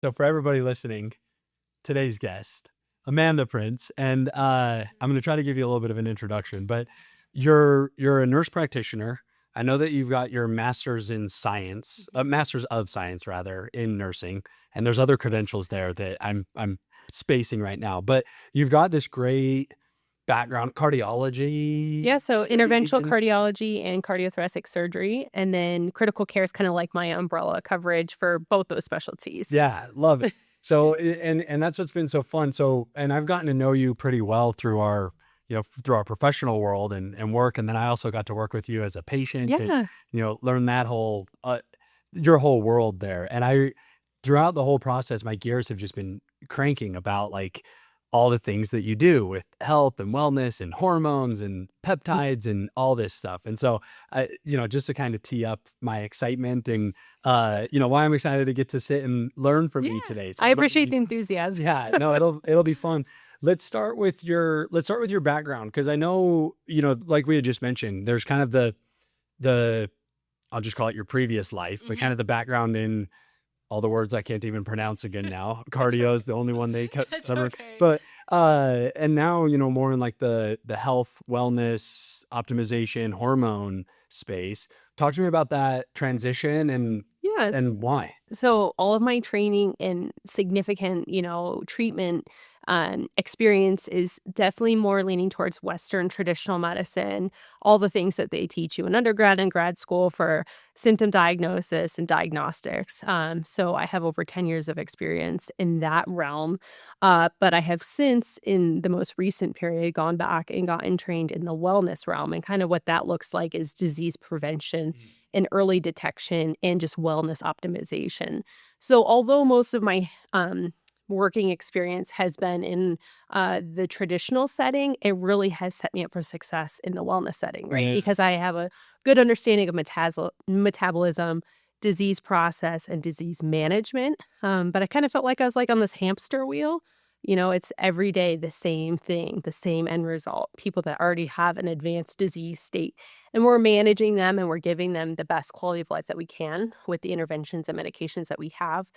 So for everybody listening, today's guest, Amanda Prince, and I'm going to try to give you a little bit of an introduction, but you're a nurse practitioner. I know that you've got your master's in science, master's of science rather, in nursing, and there's other credentials there that I'm spacing right now. But you've got this great background, cardiology. Yeah, so interventional cardiology and cardiothoracic surgery, and then critical care is kind of like my umbrella coverage for both those specialties. Yeah, love it. So, and that's what's been so fun. So, and I've gotten to know you pretty well through our, through our professional world and work. And then I also got to work with you as a patient and, Yeah. learn that whole, your whole world there. And throughout the whole process, my gears have just been cranking about like all the things that you do with health and wellness and hormones and peptides and all this stuff. And so, just to kind of tee up my excitement and, why I'm excited to get to sit and learn from you today. So I appreciate the enthusiasm. yeah, no, it'll be fun. Let's start with your background. Cause I know, like we had just mentioned, there's kind of the, I'll just call it your previous life, but kind of the background in all the words I can't even pronounce again now. Cardio is the only one they kept stubborn. Okay. But and now, more in like the health, wellness, optimization, hormone space. Talk to me about that transition Yes. and why. So all of my training and significant, treatment experience is definitely more leaning towards Western traditional medicine, all the things that they teach you in undergrad and grad school for symptom diagnosis and diagnostics. So I have over 10 years of experience in that realm. But I have since, in the most recent period, gone back and gotten trained in the wellness realm. And kind of what that looks like is disease prevention and early detection and just wellness optimization. So although most of my working experience has been in the traditional setting, it really has set me up for success in the wellness setting, right? Yeah. Because I have a good understanding of metabolism, disease process, and disease management. But I kind of felt like I was like on this hamster wheel. It's every day the same thing, the same end result. People that already have an advanced disease state, and we're managing them and we're giving them the best quality of life that we can with the interventions and medications that we have.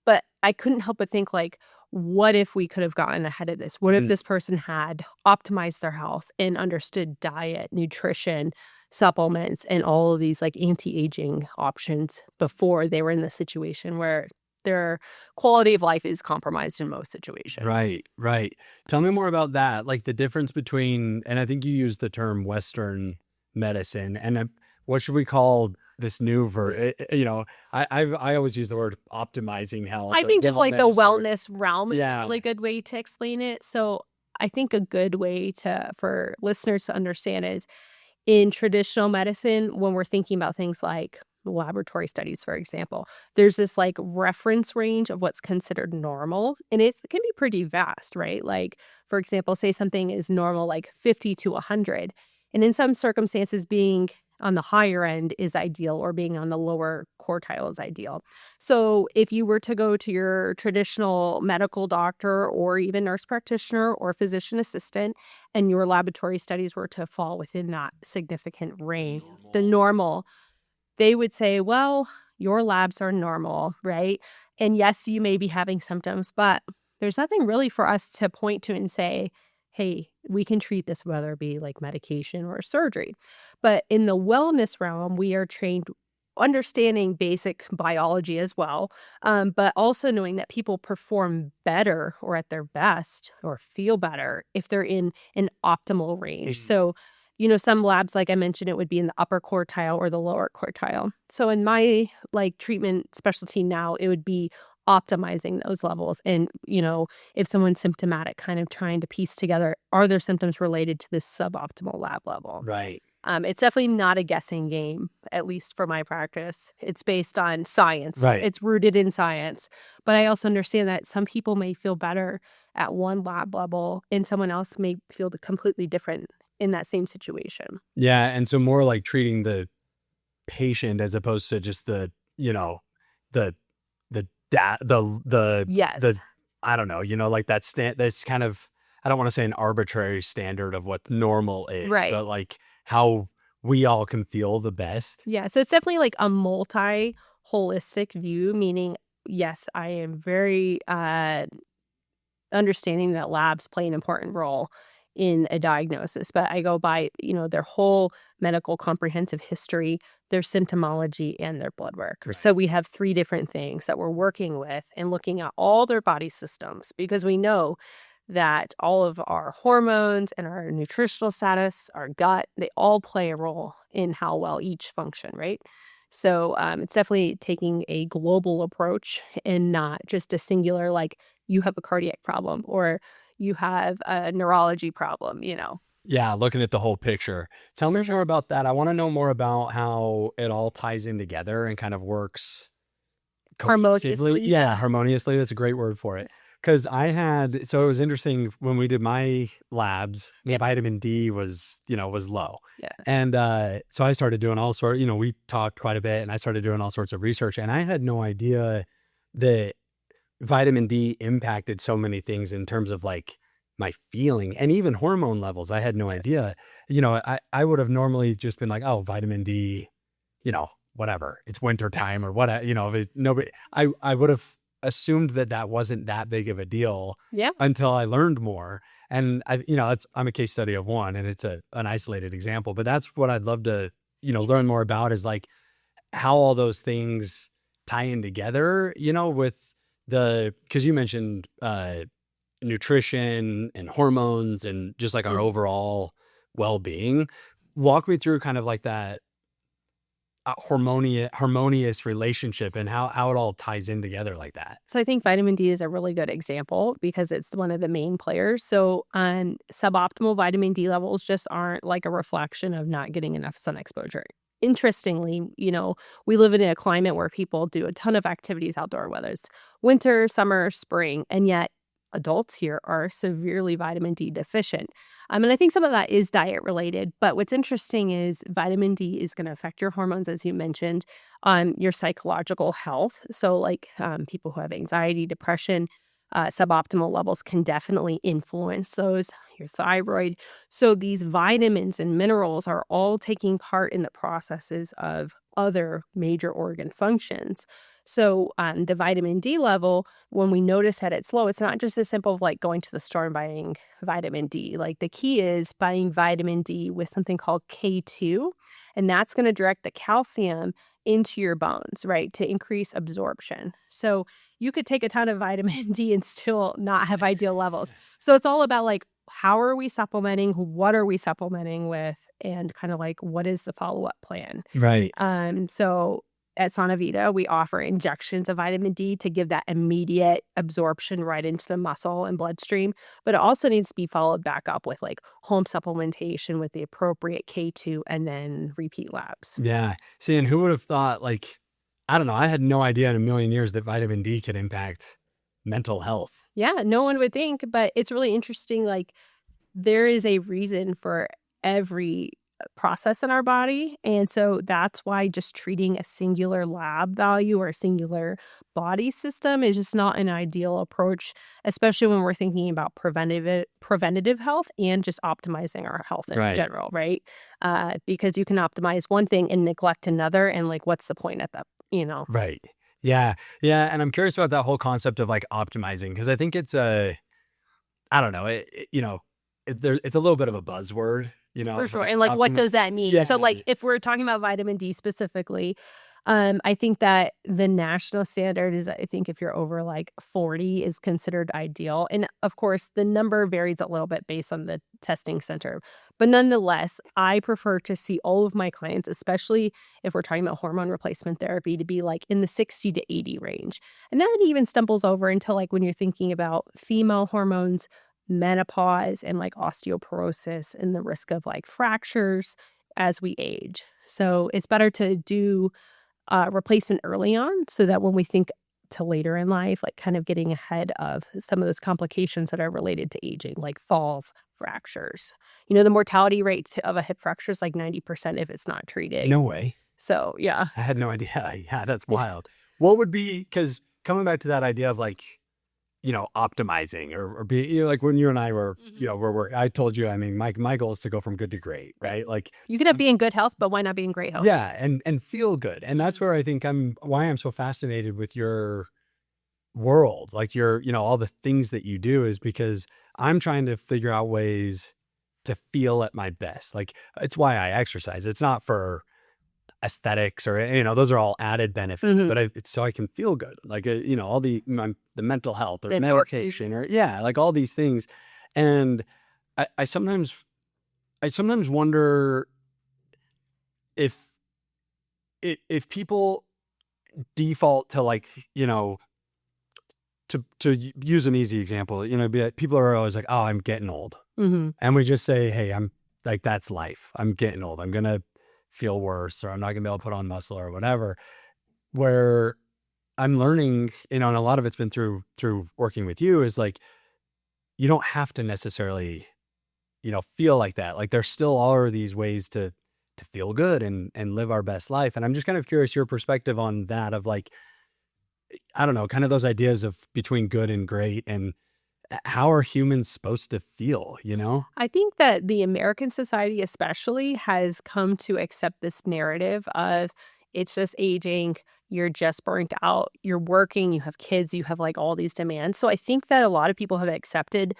But I couldn't help but think, like, what if we could have gotten ahead of this? What if this person had optimized their health and understood diet, nutrition, supplements, and all of these, like, anti-aging options before they were in the situation where their quality of life is compromised in most situations? Right, right. Tell me more about that. Like the difference between, and I think you used the term Western medicine, and what should we call this new I always use the word optimizing health. I Or think just like the wellness wellness realm is a yeah, really good way to explain it. So I think a good way for listeners to understand is in traditional medicine, when we're thinking about things like laboratory studies, for example, there's this like reference range of what's considered normal, and it can be pretty vast, right? Like, for example, say something is normal, like 50 to 100, and in some circumstances, being on the higher end is ideal, or being on the lower quartile is ideal. So, if you were to go to your traditional medical doctor, or even nurse practitioner, or physician assistant, and your laboratory studies were to fall within that significant range, the normal, they would say, well, your labs are normal, right? And yes, you may be having symptoms, but there's nothing really for us to point to and say, hey, we can treat this, whether it be like medication or surgery. But in the wellness realm, we are trained understanding basic biology as well, but also knowing that people perform better or at their best or feel better if they're in an optimal range. So, some labs, like I mentioned, it would be in the upper quartile or the lower quartile. So in my like treatment specialty now, it would be optimizing those levels. And, if someone's symptomatic, kind of trying to piece together, are their symptoms related to this suboptimal lab level? right. It's definitely not a guessing game, at least for my practice. It's based on science. Right. It's rooted in science. But I also understand that some people may feel better at one lab level and someone else may feel completely different in that same situation. Yeah. And so more like treating the patient as opposed to just the the Yes. I don't know, like that's kind of, I don't want to say an arbitrary standard of what normal is, Right. but like how we all can feel the best. Yeah. So it's definitely like a multi holistic view, meaning yes, I am very understanding that labs play an important role in a diagnosis, but I go by, their whole medical comprehensive history, their symptomology, and their blood work. Right. So we have 3 different things that we're working with and looking at all their body systems because we know that all of our hormones and our nutritional status, our gut, they all play a role in how well each function, right? So it's definitely taking a global approach and not just a singular, like, you have a cardiac problem or you have a neurology problem. Yeah, looking at the whole picture. Tell me more about that. I want to know more about how it all ties in together and kind of works cohesively. Harmoniously. Yeah, harmoniously. That's a great word for it. Because so it was interesting when we did my labs, Yep. vitamin D was low. Yeah. And so I started doing we talked quite a bit and I started doing all sorts of research. And I had no idea that vitamin D impacted so many things in terms of like my feeling and even hormone levels. I had no Yes. idea. I would have normally just been like, oh, vitamin D, whatever. It's winter time or what, nobody, I would have assumed that that wasn't that big of a deal Yeah. until I learned more. And I'm a case study of one and it's an isolated example, but that's what I'd love to, learn more about is like how all those things tie in together, with because you mentioned nutrition and hormones and just like our Mhm. overall well-being. Walk me through kind of like that harmonious relationship and how it all ties in together like that. So I think vitamin D is a really good example because it's one of the main players. So suboptimal vitamin D levels just aren't like a reflection of not getting enough sun exposure. Interestingly, we live in a climate where people do a ton of activities outdoor, whether it's winter, summer, spring, and yet adults here are severely vitamin D deficient. And I think some of that is diet related. But what's interesting is vitamin D is going to affect your hormones, as you mentioned, on your psychological health. So, like people who have anxiety, depression, suboptimal levels can definitely influence those, your thyroid. So, these vitamins and minerals are all taking part in the processes of other major organ functions. So, the vitamin D level, when we notice that it's low, it's not just as simple of like going to the store and buying vitamin D. Like, the key is buying vitamin D with something called K2, and that's going to direct the calcium into your bones, right, to increase absorption. So you could take a ton of vitamin D and still not have ideal levels. So it's all about like, how are we supplementing? What are we supplementing with? And kind of like, what is the follow up plan? Right. So at Sonavita, we offer injections of vitamin D to give that immediate absorption right into the muscle and bloodstream. But it also needs to be followed back up with like home supplementation with the appropriate K2 and then repeat labs. Yeah. See, and who would have thought, like, I don't know, I had no idea in a million years that vitamin D could impact mental health. Yeah, no one would think, but it's really interesting, like, there is a reason for every process in our body, and so that's why just treating a singular lab value or a singular body system is just not an ideal approach, especially when we're thinking about preventative health and just optimizing our health in Right. general, right? Because you can optimize one thing and neglect another, and, like, what's the point at that? Right. Yeah. Yeah. And I'm curious about that whole concept of like optimizing because I think I don't know, it's a little bit of a buzzword, For of sure, like and, like, what optimi does that mean? So, Yeah. like, if we're talking about vitamin D specifically, I think that the national standard is I think if you're over, like, 40 is considered ideal, and, of course, the number varies a little bit based on the testing center, but nonetheless, I prefer to see all of my clients, especially if we're talking about hormone replacement therapy, to be, like, in the 60 to 80 range, and that even stumbles over into, like, when you're thinking about female hormones, menopause, and like osteoporosis and the risk of like fractures as we age. So it's better to do replacement early on so that when we think to later in life, like kind of getting ahead of some of those complications that are related to aging, like falls, fractures. The mortality rate of a hip fracture is like 90% if it's not treated. No way. So, yeah. I had no idea. Yeah, that's wild. What would be because coming back to that idea of like, optimizing or be like when you and I were, Mhm. I told you, I mean, my goal is to go from good to great, Right. right? Like, You could be in good health, but why not be in great health? yeah, and feel good. And that's Mhm. where I think why I'm so fascinated with your world, like all the things that you do, is because I'm trying to figure out ways to feel at my best. Like, it's why I exercise. It's not for aesthetics or, those are all added benefits, Mhm. but it's so I can feel good. Like, all the mental health or meditation Endorphins. or, yeah, like all these things. And I sometimes wonder if, if people default to, like, to use an easy example, people are always like, "Oh, I'm getting old." Mhm. And we just say, "Hey, I'm like, that's life. I'm getting old. I'm gonna feel worse, or I'm not gonna be able to put on muscle or whatever." Where I'm learning, and a lot of it's been through working with you, is like, you don't have to necessarily, feel like that. Like, there still are these ways to feel good and live our best life. And I'm just kind of curious your perspective on that, of like, I don't know, kind of those ideas of between good and great, and how are humans supposed to feel, you know? I think that the American society especially has come to accept this narrative of it's just aging, you're just burnt out, you're working, you have kids, you have like all these demands. So I think that a lot of people have accepted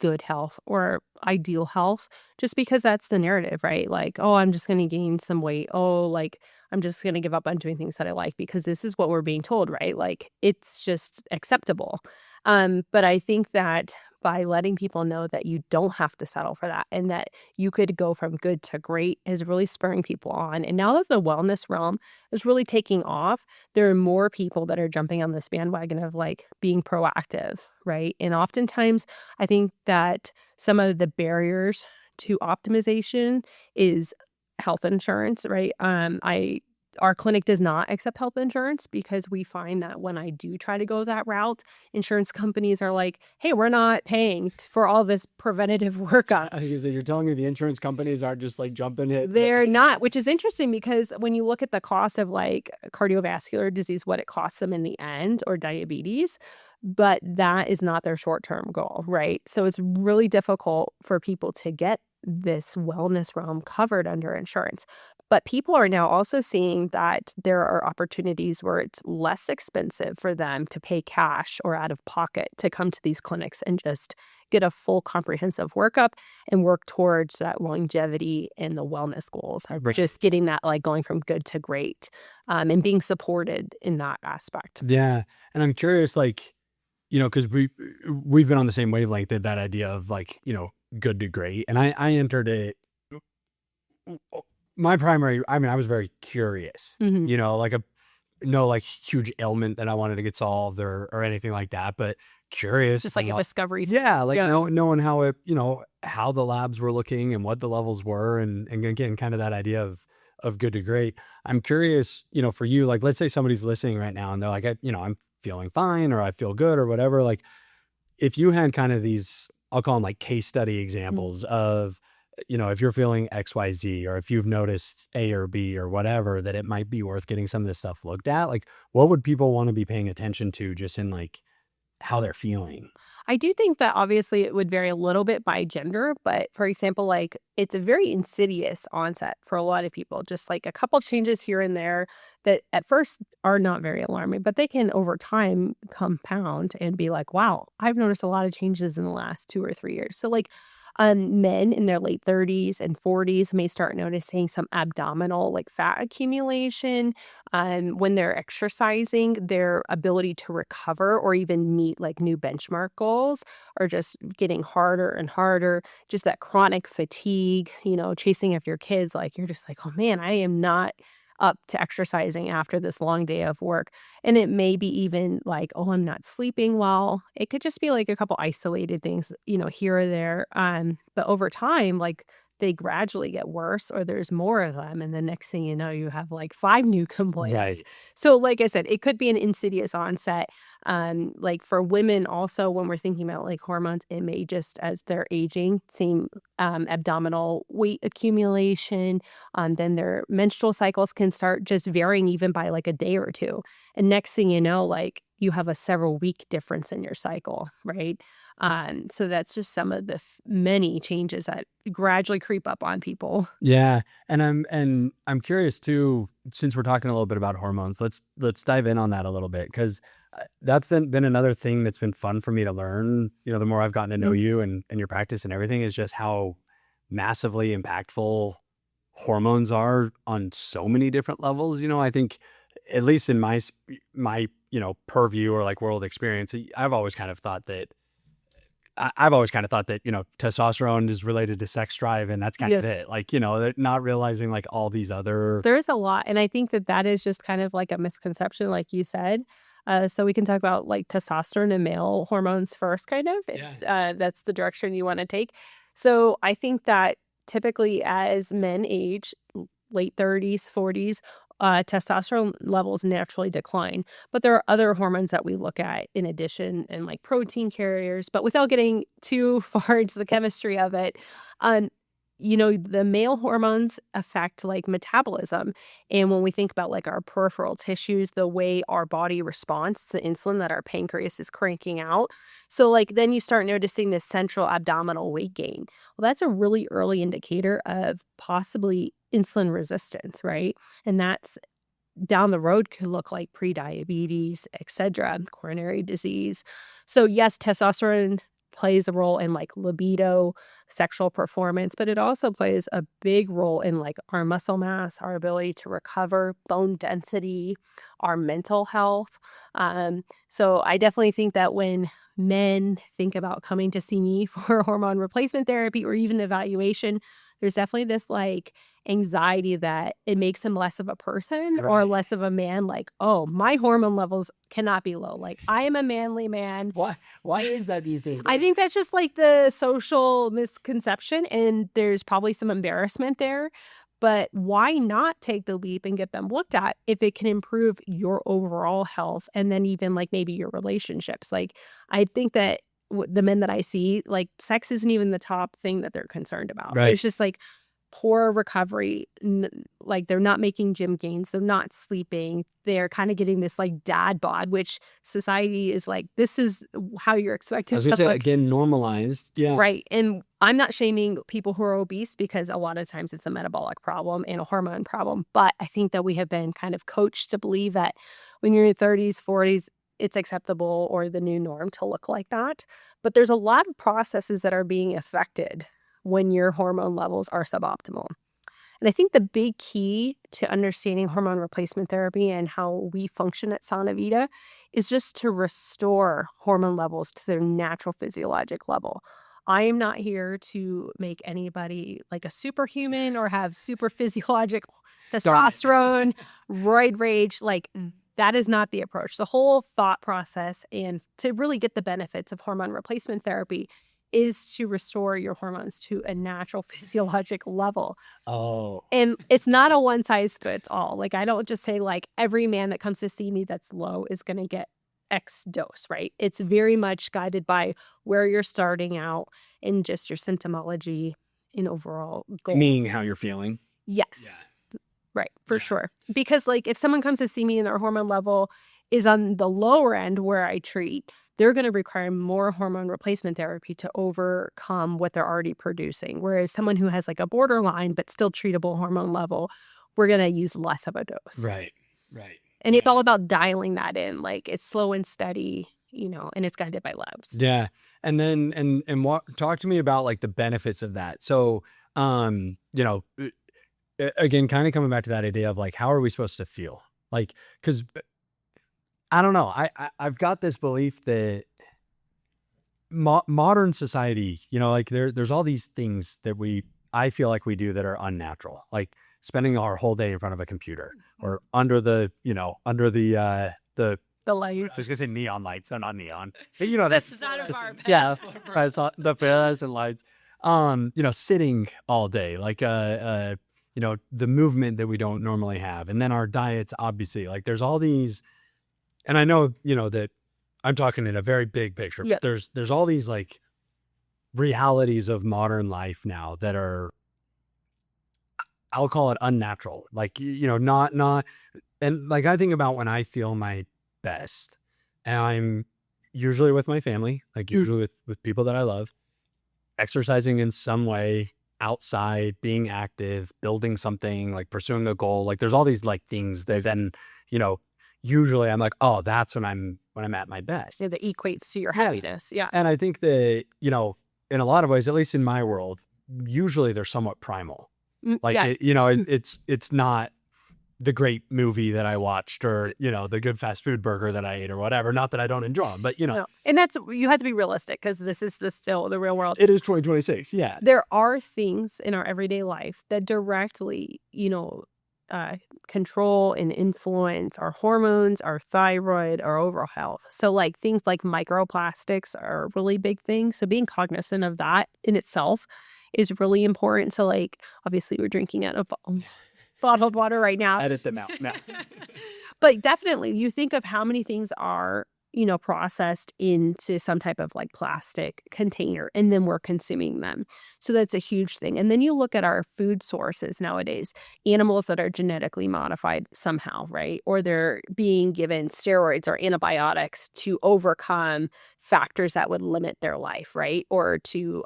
good health or ideal health just because that's the narrative, right? Like, oh, I'm just going to gain some weight. Oh, like, I'm just going to give up on doing things that I like because this is what we're being told, right? Like, it's just acceptable. But I think that by letting people know that you don't have to settle for that and that you could go from good to great is really spurring people on. And now that the wellness realm is really taking off, there are more people that are jumping on this bandwagon of like being proactive, right? And oftentimes, I think that some of the barriers to optimization is health insurance, right? Our clinic does not accept health insurance because we find that when I do try to go that route, insurance companies are like, "Hey, we're not paying for all this preventative workup." I was gonna say, you're telling me the insurance companies aren't just like jumping it. They're not, which is interesting because when you look at the cost of, like, cardiovascular disease, what it costs them in the end, or diabetes, but that is not their short-term goal, right? So it's really difficult for people to get this wellness realm covered under insurance. But people are now also seeing that there are opportunities where it's less expensive for them to pay cash or out of pocket to come to these clinics and just get a full comprehensive workup and work towards that longevity and the wellness goals of Right. just getting that, like, going from good to great, and being supported in that aspect. Yeah. And I'm curious, like, because we've been on the same wavelength, that idea of like, good to great. And I entered it. My primary, I mean, I was very curious, Mhm. like no, like, huge ailment that I wanted to get solved or anything like that, but curious Just like a about, discovery yeah, phase. like, Yeah. knowing how how the labs were looking and what the levels were, and again, kind of that idea of good to great. I'm curious, for you, like, let's say somebody's listening right now and they're like, I'm feeling fine, or I feel good, or whatever. Like, if you had kind of these, I'll call them like case study Mm. examples of, if you're feeling XYZ, or if you've noticed A or B or whatever, that it might be worth getting some of this stuff looked at. Like, what would people want to be paying attention to, just in like how they're feeling? I do think that obviously it would vary a little bit by gender, but for example, like it's a very insidious onset for a lot of people. Just like a couple changes here and there that at first are not very alarming, but they can over time compound and be like, wow, I've noticed a lot of changes in the last 2 or 3 years. So, like, men in their late 30s and 40s may start noticing some abdominal like fat accumulation. When they're exercising, their ability to recover or even meet like new benchmark goals are just getting harder and harder. Just that chronic fatigue, chasing after your kids, like you're just like, oh man, I am not up to exercising after this long day of work. And it may be even like, oh, I'm not sleeping well. It could just be like a couple isolated things, here or there. But over time, like they gradually get worse or there's more of them. And the next thing you know, you have like five new complaints. Right. So, like I said, it could be an insidious onset. Like for women, also, when we're thinking about like hormones, it may just as they're aging, seem abdominal weight accumulation. Then their menstrual cycles can start just varying even by like a day or two. And next thing you know, like you have a several week difference in your cycle, right? So that's just some of the many changes that gradually creep up on people. Yeah, and I'm curious too, since we're talking a little bit about hormones, let's dive in on that a little bit because that's been another thing that's been fun for me to learn. The more I've gotten to know Mm. you and your practice and everything is just how massively impactful hormones are on so many different levels. I think at least in my purview or like world experience, I've always kind of thought that, testosterone is related to sex drive and that's kind of Yes. it. Like, they're not realizing like all these other. There is a lot, and I think that that is just kind of like a misconception, like you said. So we can talk about like testosterone and male hormones first, kind of. If, Yeah. that's the direction you want to take. So I think that typically as men age, late 30s, 40s, testosterone levels naturally decline. But there are other hormones that we look at in addition, and like protein carriers. But without getting too far into the chemistry of it, um, the male hormones affect like metabolism. And when we think about like our peripheral tissues, the way our body responds to insulin that our pancreas is cranking out. So, like, then you start noticing this central abdominal weight gain. Well, that's a really early indicator of possibly insulin resistance, right? And that's down the road could look like prediabetes, etc., coronary disease. So yes, testosterone plays a role in like libido, sexual performance, but it also plays a big role in like our muscle mass, our ability to recover, bone density, our mental health. So I definitely think that when men think about coming to see me for hormone replacement therapy or even evaluation, there's definitely this like anxiety that it makes him less of a person or Right. less of a man, like, "Oh, my hormone levels cannot be low, like, I am a manly man." Why is that, do you think? I think that's just, like, the social misconception, and there's probably some embarrassment there, but why not take the leap and get them looked at if it can improve your overall health and then even, like, maybe your relationships? Like, I think that the men that I see, like, sex isn't even the top thing that they're concerned about. Right. It's just, like, poor recovery, like, they're not making gym gains, they're not sleeping, they're kinda getting this, like, dad bod, which society is like, "This is how you're I expected was gonna to say look." again, normalized. Yeah. Right, and I'm not shaming people who are obese because a lot of times it's a metabolic problem and a hormone problem, but I think that we have been kind of coached to believe that when you're in your 30s, 40s, it's acceptable or the new norm to look like that, but there's a lot of processes that are being affected when your hormone levels are suboptimal. And I think the big key to understanding hormone replacement therapy and how we function at Sana Vida is just to restore hormone levels to their natural physiologic level. I am not here to make anybody like a superhuman or have super physiologic Darn it. testosterone, roid rage. Like, that is not the approach. The whole thought process and to really get the benefits of hormone replacement therapy is to restore your hormones to a natural physiologic level. Oh. And it's not a one size fits all. Like, I don't just say, like, every man that comes to see me that's low is gonna get X dose, right? It's very much guided by where you're starting out and just your symptomology and overall Meaning goals. how you're feeling. Yeah. Yes. Right, for Yeah. sure. Because, like, if someone comes to see me and their hormone level is on the lower end where I treat, they're gonna require more hormone replacement therapy to overcome what they're already producing. Whereas someone who has, like, a borderline but still treatable hormone level, we're gonna use less of a dose. Right. Right. And it's Yeah. all about dialing that in, like, it's slow and steady, and it's guided by labs. Yeah. And then and what talk to me about like the benefits of that. So, again, kind of coming back to that idea of like how are we supposed to feel? Like cuz I don't know. I've got this belief that modern society, like there's all these things that I feel like we do that are unnatural, like spending our whole day in front of a computer or under the The I lights. was gonna say neon lights. They're not neon. But, This that's is not a bar yeah, metaphor. I saw the fluorescent lights. Sitting all day, like the movement that we don't normally have, and then our diets, obviously, like there's all these, and I know that I'm talking in a very big picture. Yeah. There's all these like realities of modern life now that are, I'll call it unnatural. Like, not, and like I think about when I feel my best and I'm usually with my family, like usually with people that I love, exercising in some way, outside, being active, building something, like pursuing a goal. Like there's all these like things that then, you know, usually I'm like, oh, that's when I'm at my best. Yeah, that equates to your Yeah. happiness. Yeah. And I think that, in a lot of ways, at least in my world, usually they're somewhat primal. Like Yeah. it's not the great movie that I watched or, the good fast food burger that I ate or whatever. Not that I don't enjoy them, but No. And that's you have to be realistic because this is still the real world. it is 2026. Yeah. There are things in our everyday life that directly, control and influence our hormones, our thyroid, our overall health. So, like, things like microplastics are a really big thing. So being cognizant of that in itself is really important. So, like, obviously, we're drinking out of bottled water right now. Edit them out. No. But definitely, you think of how many things are, processed into some type of like plastic container and then we're consuming them. So that's a huge thing. And then you look at our food sources nowadays, animals that are genetically modified somehow, right? Or they're being given steroids or antibiotics to overcome factors that would limit their life, right? Or to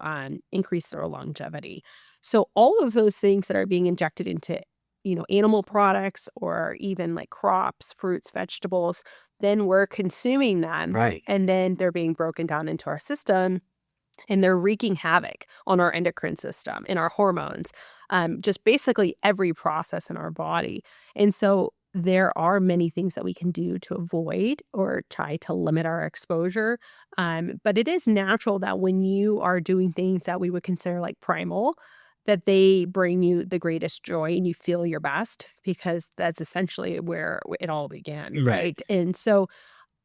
increase their longevity. So all of those things that are being injected into animal products or even like crops, fruits, vegetables, then we're consuming them Right. and then they're being broken down into our system and they're wreaking havoc on our endocrine system and our hormones, just basically every process in our body. And so there are many things that we can do to avoid or try to limit our exposure. But it is natural that when you are doing things that we would consider like primal, that they bring you the greatest joy and you feel your best because that's essentially where it all began, Right. right? And so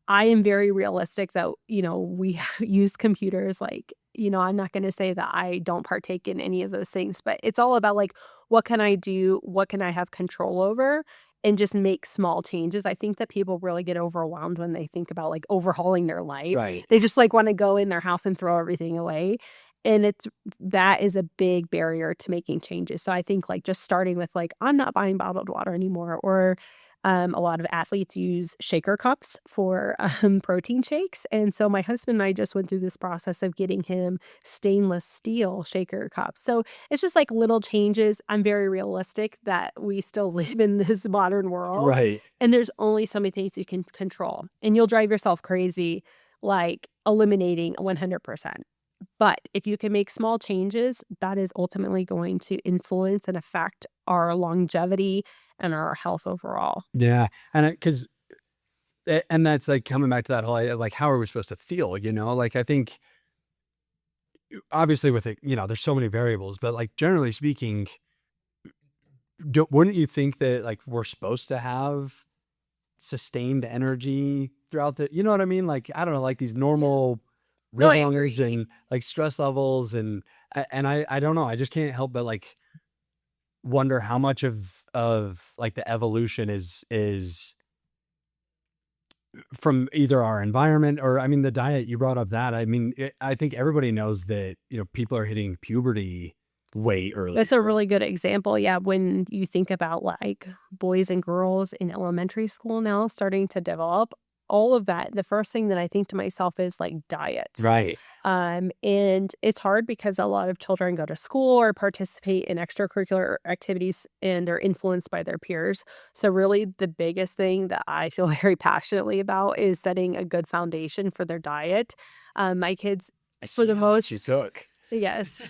I am very realistic that, we use computers, like, I'm not gonna say that I don't partake in any of those things, but it's all about, like, what can I do? What can I have control over? And just make small changes. I think that people really get overwhelmed when they think about, like, overhauling their life. Right. They just, like, wanna go in their house and throw everything away, and that is a big barrier to making changes. So I think, like, just starting with, like, I'm not buying bottled water anymore, or a lot of athletes use shaker cups for protein shakes. And so my husband and I just went through this process of getting him stainless steel shaker cups. So it's just like little changes. I'm very realistic that we still live in this modern world Right. and there's only so many things you can control. And you'll drive yourself crazy like eliminating 100%. But if you can make small changes, that is ultimately going to influence and affect our longevity and our health overall. Yeah. And that's like coming back to that whole, like, how are we supposed to feel? Like, I think obviously with it, there's so many variables, but like generally speaking, wouldn't you think that like we're supposed to have sustained energy throughout you know what I mean? Like, I don't know, like these normal No, I rhythms agree. and like stress levels. I don't know. I just can't help but like wonder how much of like the evolution is from either our environment or, I mean, the diet. You brought up that. I mean, I think everybody knows that, people are hitting puberty way That's a earlier. really good example. Yeah, when you think about like boys and girls in elementary school now starting to develop all of that, the first thing that I think to myself is like diet. Right. And it's hard because a lot of children go to school or participate in extracurricular activities and they're influenced by their peers. So, really, the biggest thing that I feel very passionately about is setting a good foundation for their diet. My kids, I for see the how much you most, took. yes.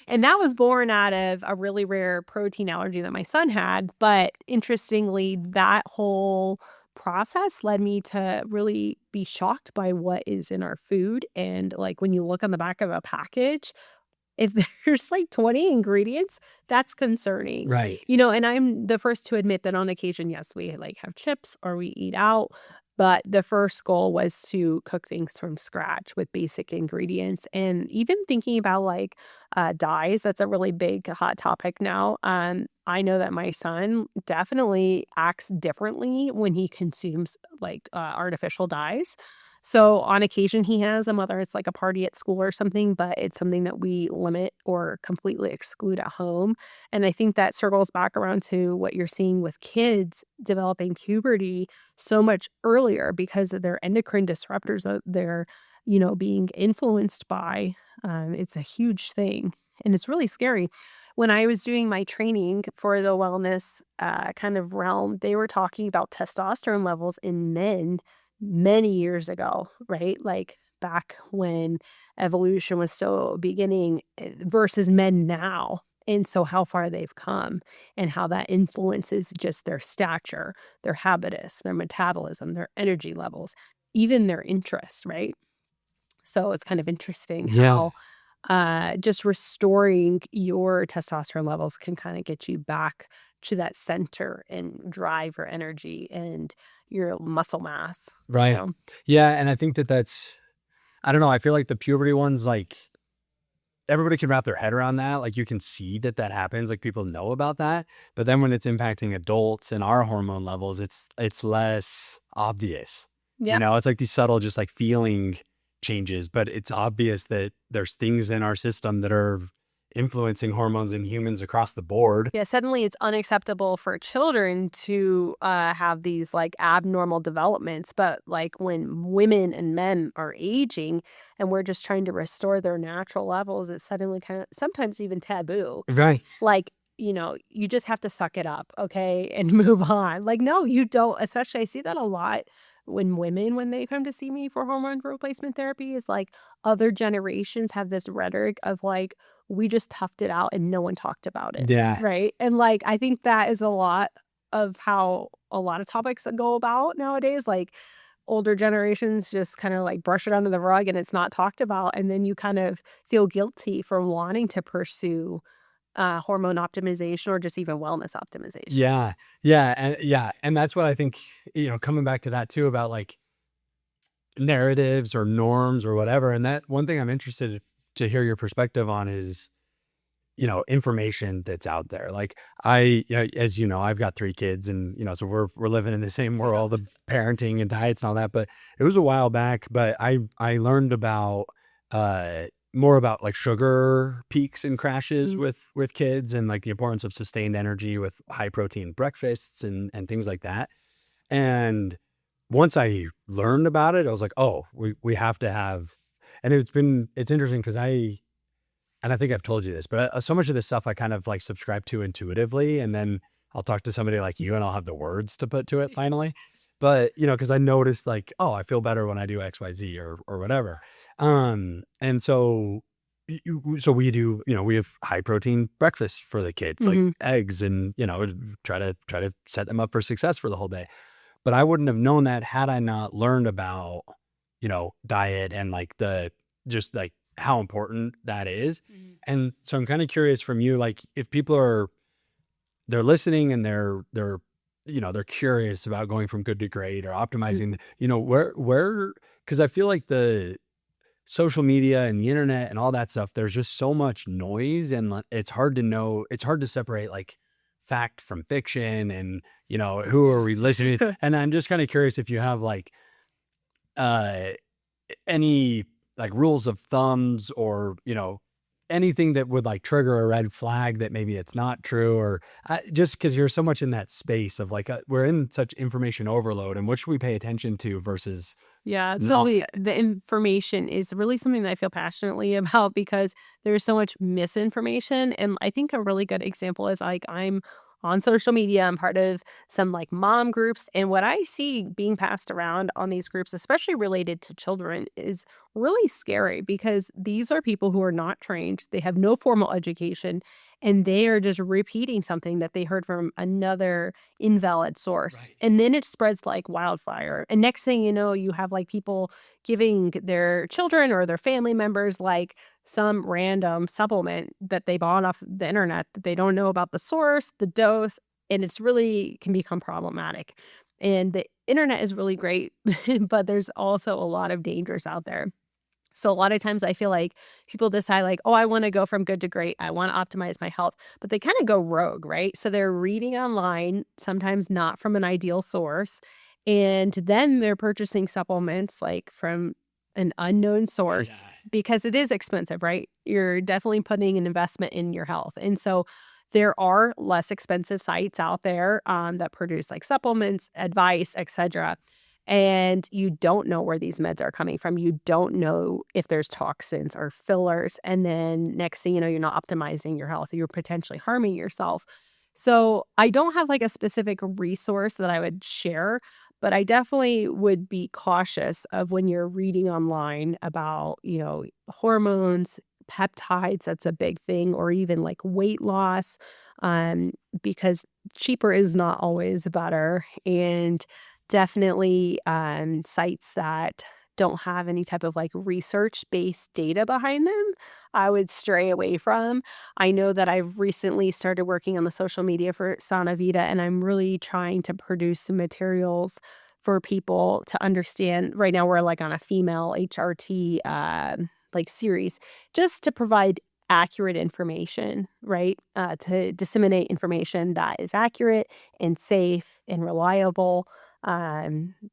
And that was born out of a really rare protein allergy that my son had. But interestingly, that whole process led me to really be shocked by what is in our food. And like when you look on the back of a package, if there's like 20 ingredients, that's concerning. Right. And I'm the first to admit that on occasion, yes, we like have chips or we eat out. But the first goal was to cook things from scratch with basic ingredients. And even thinking about like dyes, that's a really big hot topic now. I know that my son definitely acts differently when he consumes like artificial dyes. So on occasion he has them, whether it's like a party at school or something, but it's something that we limit or completely exclude at home. And I think that circles back around to what you're seeing with kids developing puberty so much earlier because of their endocrine disruptors that they're, being influenced by. It's a huge thing. And it's really scary. When I was doing my training for the wellness kind of realm, they were talking about testosterone levels in men many years ago, right? Like back when evolution was still beginning versus men now. And so, how far they've come and how that influences just their stature, their habitus, their metabolism, their energy levels, even their interests, right? So, it's kind of interesting Yeah. how just restoring your testosterone levels can kind of get you back to that center and drive your energy and your muscle mass, you Right. know? Yeah, and I think that that's I don't know, I feel like the puberty ones, like, everybody can wrap their head around that, like, you can see that that happens, like, people know about that, but then when it's impacting adults and our hormone levels, it's less obvious, Yep. It's like these subtle just, like, feeling changes, but it's obvious that there's things in our system that are influencing hormones in humans across the board. Yeah, suddenly it's unacceptable for children to have these like abnormal developments. But like when women and men are aging and we're just trying to restore their natural levels, it's suddenly kind of sometimes even taboo. Right. Like, you just have to suck it up, okay, and move on. Like, no, you don't. Especially, I see that a lot when women, when they come to see me for hormone replacement therapy, is like other generations have this rhetoric of like, we just toughed it out and no one talked about it. Yeah. Right. And like, I think that is a lot of how a lot of topics go about nowadays. Like, older generations just kind of like brush it under the rug and it's not talked about. And then you kind of feel guilty for wanting to pursue hormone optimization or just even wellness optimization. Yeah. Yeah, and that's what I think, coming back to that too about, like, narratives or norms or whatever, and that one thing I'm interested to hear your perspective on is, information that's out there. Like, as you know, I've got 3 kids and, so we're living in the same Yeah. world of parenting and diets and all that, but it was a while back, but I learned about, more about, like, sugar peaks and crashes Mhm. with kids and, like, the importance of sustained energy with high protein breakfasts and things like that. And once I learned about it, I was like, "Oh, we have to have." And it's interesting because and I think I've told you this, but, so much of this stuff I kind of, like, subscribe to intuitively, and then I'll talk to somebody like you, and I'll have the words to put to it finally. But, because I noticed, like, "Oh, I feel better when I do XYZ," or whatever. And so so we do, we have high protein breakfast for the kids, like Mhm. eggs and, try to set them up for success for the whole day. But I wouldn't have known that had I not learned about, diet and, like, just, like, how important that is. Mhm. And so I'm kinda curious from you, like, if people they're listening and they're curious about going from good to great or Mhm. optimizing, where because I feel like the social media and the internet and all that stuff, there's just so much noise and, it's hard to separate, like, fact from fiction and, who are Yeah. we listening to? And I'm just kinda curious if you have, like, uh, any, like, rules of thumbs or, anything that would, like, trigger a red flag that maybe it's not true or, just because 'cause you're so much in that space of, like, we're in such information overload, and what should we pay attention to versus Yeah, not. the information is really something that I feel passionately about because there's so much misinformation, and I think a really good example is, like, I'm on social media, I'm part of some, like, mom groups, and what I see being passed around on these groups, especially related to children, is really scary because these are people who are not trained, they have no formal education, and they are just repeating something that they heard from another invalid source. Right. And then it spreads like wildfire. And next thing you know, you have like people giving their children or their family members like some random supplement that they bought off the internet that they don't know about the source, the dose, and it's really can become problematic. And the internet is really great, but there's also a lot of dangers out there. So a lot of times I feel like people decide like, "Oh, I wanna go from good to great. I wanna optimize my health." But they kinda go rogue, right? So they're reading online, sometimes not from an ideal source, And then they're purchasing supplements like from an unknown source because it is expensive, right? You're definitely putting an investment in your health. And so there are less expensive sites out there that produce like supplements, advice, etc. And you don't know where these meds are coming from. You don't know if there's toxins or fillers. And then next thing you know, you're not optimizing your health. You're potentially harming yourself. So I don't have like a specific resource that I would share, but I definitely would be cautious of when you're reading online about, hormones, peptides, that's a big thing, or even like weight loss, um, because cheaper is not always better. And definitely sites that don't have any type of like research based data behind them, I would stray away from. I know that I've recently started working on the social media for Sana Vita, and I'm really trying to produce some materials for people to understand. Right now, we're like on a female HRT like series, just to provide accurate information, right? To disseminate information that is accurate and safe and reliable.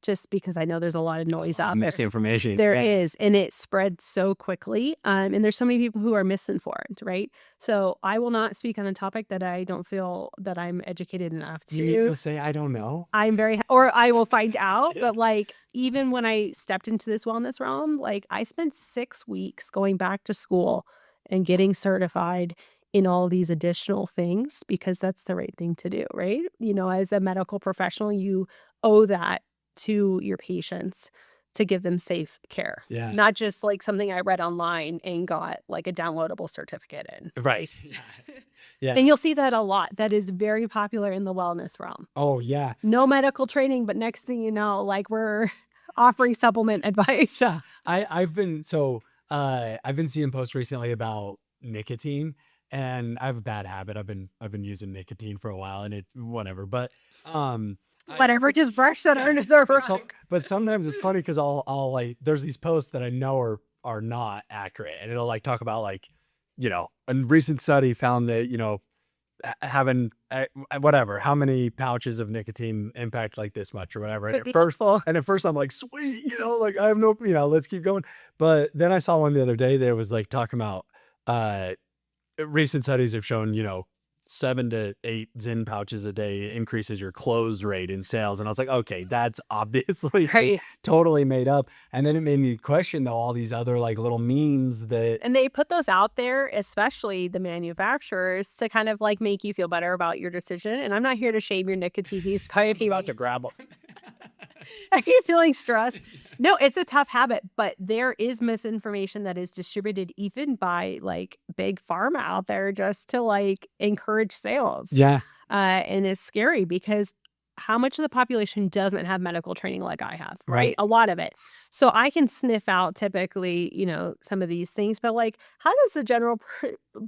Just because I know there's a lot of noise out there. Misinformation. There is, and it spreads so quickly, and there's so many people who are misinformed, right? So I will not speak on a topic that I don't feel that I'm educated enough You mean to. you'll say, I don't know? I'm very or I will find out, but, like, even when I stepped into this wellness realm, like, I spent 6 weeks going back to school and getting certified in all these additional things because that's the right thing to do, right? As a medical professional, you owe that to your patients to give them safe care, Yeah. not just, like, something I read online and got, like, a downloadable certificate in. Right. Yeah. And you'll see that a lot. That is very popular in the wellness realm. Oh, yeah. No medical training, but next thing you know, like, we're offering supplement advice. Yeah. I've been seeing posts recently about nicotine, and I have a bad habit. I've been using nicotine for a while, and it whatever. But Whatever, just brush that under the rug. but sometimes it's funny because I'll like there's these posts that I know are not accurate, and it'll like talk about like a recent study found that having whatever how many pouches of nicotine impact like this much or whatever. And Could be helpful. at first I'm like, sweet, like I have no, let's keep going. But then I saw one the other day that was like talking about uh recent studies have shown 7 to 8 Zyn pouches a day increases your close rate in sales. And I was like, okay, that's obviously Right. totally made up. And then it made me question though all these other like little memes that And they put those out there, especially the manufacturers, to kind of, like, make you feel better about your decision, and I'm not here to shame your nicotine use. Probably about to grab them. Are you feeling stressed? No, it's a tough habit, but there is misinformation that is distributed even by, like, big pharma out there just to, like, encourage sales. yeah. And it's scary because how much of the population doesn't have medical training like I have, right? Right. A lot of it. So I can sniff out typically, some of these things, but like, how does the general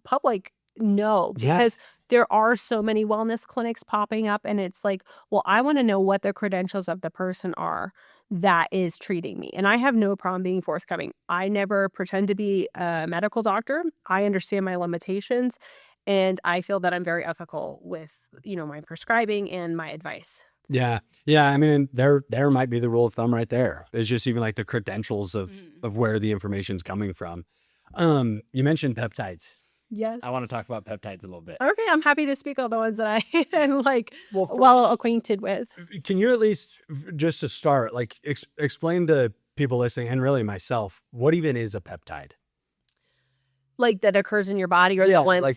public know? Yeah. Because there are so many wellness clinics popping up, and it's like, well, I want to know what the credentials of the person are that is treating me. And I have no problem being forthcoming. I never pretend to be a medical doctor. I understand my limitations, and I feel that I'm very ethical with, my prescribing and my advice. Yeah. Yeah. I mean, there might be the rule of thumb right there. It's just even like the credentials of where the information's coming from. You mentioned peptides. Yes. I want to talk about peptides a little bit. Okay, I'm happy to speak on the ones that I am, like, Well, well acquainted with. Can you at least, just to start, like explain to people listening and really myself, what even is a peptide? Like, that occurs in your body or Yeah, that ones. like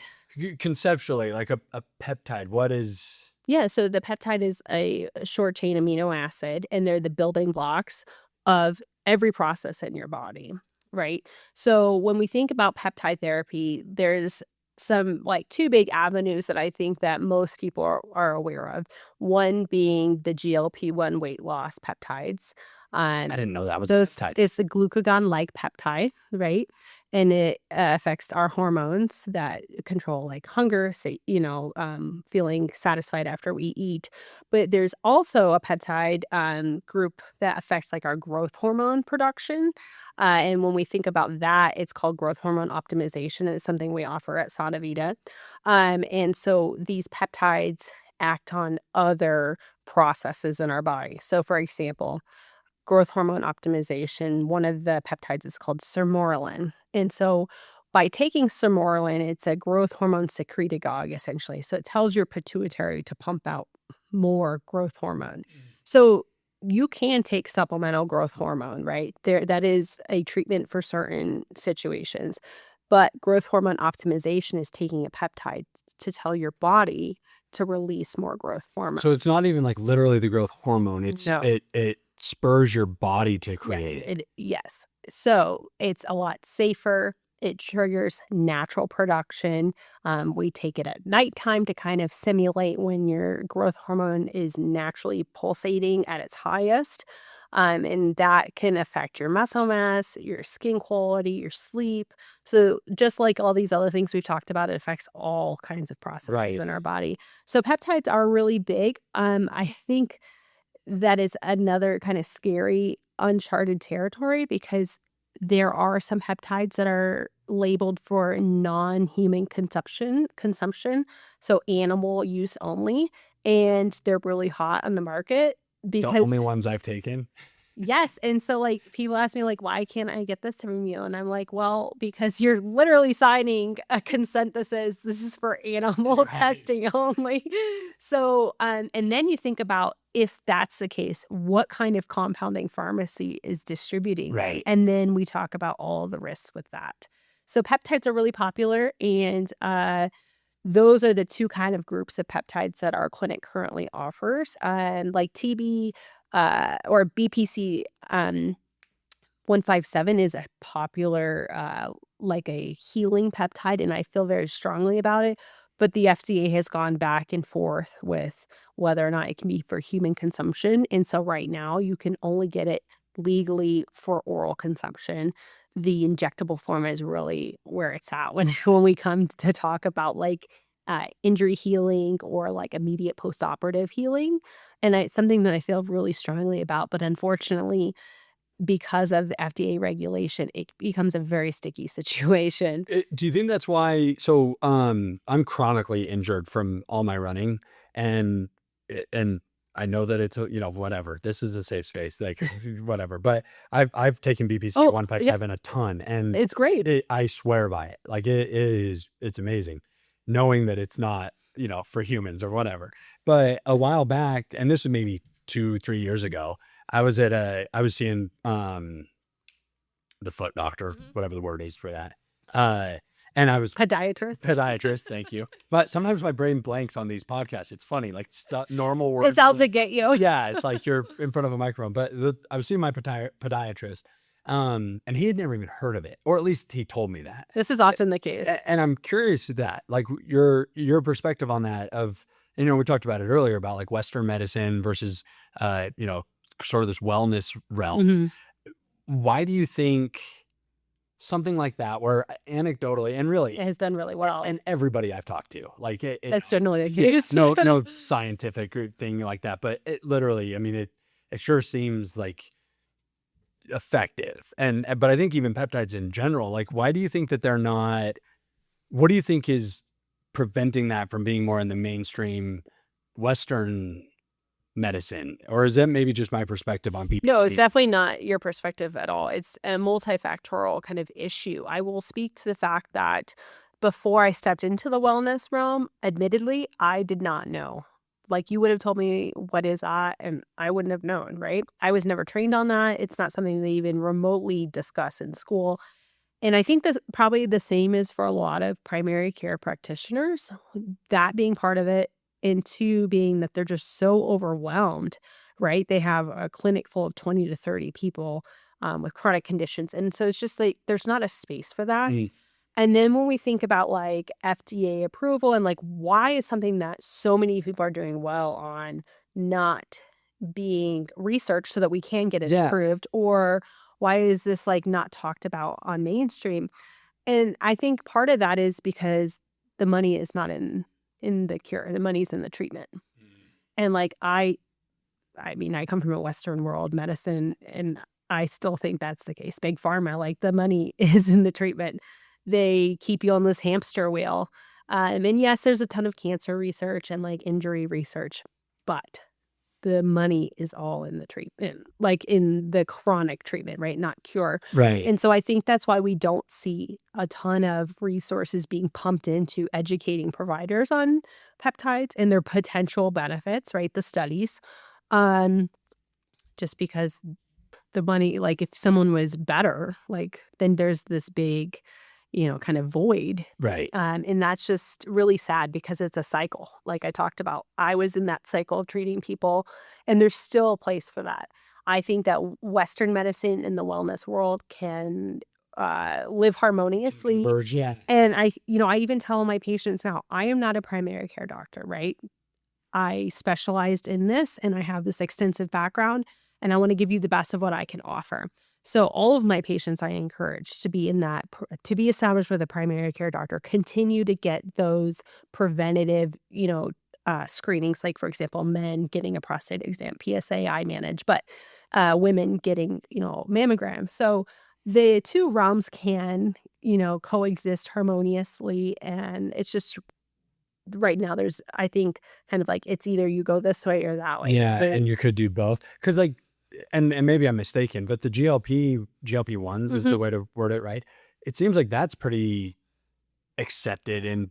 conceptually, like a peptide. What is? Yeah, so the peptide is a short chain amino acid, and they're the building blocks of every process in your body, right? So when we think about peptide therapy, there's some like two big avenues that I think that most people are aware of. One being the GLP-1 weight loss peptides. I didn't know that was a Those peptide. it's the glucagon-like peptide, right? And it affects our hormones that control like hunger, say, feeling satisfied after we eat. But there's also a peptide group that affects like our growth hormone production. And when we think about that, it's called growth hormone optimization. It's something we offer at Sana Vita. And so these peptides act on other processes in our body. So, for example, growth hormone optimization, one of the peptides is called sermorelin. And so by taking sermorelin, it's a growth hormone secretagogue, essentially. So it tells your pituitary to pump out more growth hormone. So you can take supplemental growth hormone, right? That is a treatment for certain situations. But growth hormone optimization is taking a peptide to tell your body to release more growth hormone. So it's not even like literally the growth hormone. It's No. it spurs your body to create it. Yes. So it's a lot safer. It triggers natural production. We take it at nighttime to kind of simulate when your growth hormone is naturally pulsating at its highest. And that can affect your muscle mass, your skin quality, your sleep. So, just like all these other things we've talked about, it affects all kinds of processes Right. in our body. So, peptides are really big. I think that is another kind of scary, uncharted territory because there are some peptides that are labeled for non-human consumption, so animal use only, and they're really hot on the market The because only ones I've taken. yes, and so, like, people ask me, like, "Why can't I get this from you?" And I'm like, "Well, because you're literally signing a consent that says this is for animal Right. testing only." So, and then you think about if that's the case, what kind of compounding pharmacy is distributing them? Right. And then we talk about all the risks with that. So peptides are really popular, and, those are the 2 kind of groups of peptides that our clinic currently offers, like TB, or BPC, 157 is a popular, like a healing peptide, and I feel very strongly about it, but the FDA has gone back and forth with whether or not it can be for human consumption, and so right now, you can only get it legally for oral consumption. The injectable form is really where it's at when when we come to talk about, like, injury healing or, like, immediate postoperative healing, and it's something that I feel really strongly about, but unfortunately, because of the FDA regulation, it becomes a very sticky situation. Do you think that's why? So, I'm chronically injured from all my running, and and I know that it's whatever. This is a safe space, like whatever. But I've taken BPC Oh, yeah, 157 a ton, and it's great. I swear by it. Like it's amazing, knowing that it's not for humans or whatever. But a while back, and this was maybe 2-3 years ago, I was seeing the foot doctor, Mhm. whatever the word is for that. Uh, and I was Podiatrist. podiatrist, thank you. But sometimes my brain blanks on these podcasts. It's funny, like normal It's words. out to get you. Yeah, it's like you're in front of a microphone. But I was seeing my podiatrist, and he had never even heard of it, or at least he told me that. This is often the case. And I'm curious to that, like your perspective on that. Of we talked about it earlier about like Western medicine versus sort of this wellness realm. Mhm. Why do you think something like that, where anecdotally and really, It has done really well. and everybody I've talked to, like That's generally the yeah, case. no scientific thing like that, but it literally, I mean, it sure seems like effective, but I think even peptides in general, like, why do you think that they're not? What do you think is preventing that from being more in the mainstream Western medicine, or is that maybe just my perspective on No, it's PPC? definitely not your perspective at all. It's a multifactorial kind of issue. I will speak to the fact that before I stepped into the wellness realm, admittedly, I did not know. Like, you would have told me, "What is that?" And I wouldn't have known, right? I was never trained on that. It's not something they even remotely discuss in school. And I think that probably the same is for a lot of primary care practitioners, that being part of it, and 2 being that they're just so overwhelmed, right? They have a clinic full of 20 to 30 people, with chronic conditions, and so it's just like there's not a space for that. Mm. And then when we think about, like, FDA approval and, like, why is something that so many people are doing well on not being researched so that we can get it Yeah. approved, or why is this, like, not talked about on mainstream? And I think part of that is because the money is not in the cure, the money's in the treatment. And, like, I mean, I come from a Western world medicine, and I still think that's the case. Big pharma, like, the money is in the treatment. They keep you on this hamster wheel. And yes, there's a ton of cancer research and, like, injury research, but the money is all in the treatment, like in the chronic treatment, right? Not cure. Right. And so I think that's why we don't see a ton of resources being pumped into educating providers on peptides and their potential benefits, right? The studies. Um, just because the money, like if someone was better, like then there's this big, kind of void. Right. And that's just really sad because it's a cycle. Like I talked about, I was in that cycle of treating people, and there's still a place for that. I think that Western medicine in the wellness world can live harmoniously. Converge. Yeah. And I even tell my patients now, I am not a primary care doctor, right? I specialized in this and I have this extensive background, and I want to give you the best of what I can offer. So all of my patients I encourage to be in to be established with a primary care doctor, continue to get those preventative, screenings, like for example, men getting a prostate exam, PSA I manage, but women getting, mammograms. So the two realms can, coexist harmoniously. And it's just right now there's, I think, kind of like it's either you go this way or that way. Yeah, and you could do both. Because like, and maybe I'm mistaken, but the GLP-1s is Mhm. the way to word it, right? It seems like that's pretty accepted in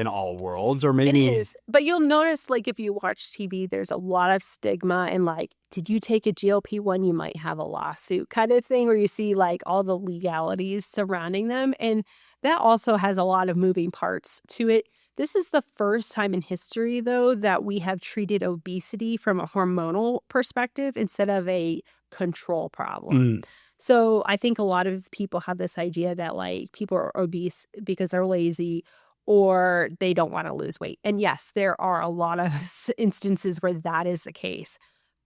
all worlds, or It maybe is, but you'll notice, like, if you watch TV, there's a lot of stigma and, like, "Did you take a GLP-1? You might have a lawsuit," kind of thing, where you see, like, all the legalities surrounding them, and that also has a lot of moving parts to it. This is the first time in history, though, that we have treated obesity from a hormonal perspective instead of a control problem. mm, So, I think a lot of people have this idea that, like, people are obese because they're lazy or they don't wanna lose weight, and yes, there are a lot of instances where that is the case,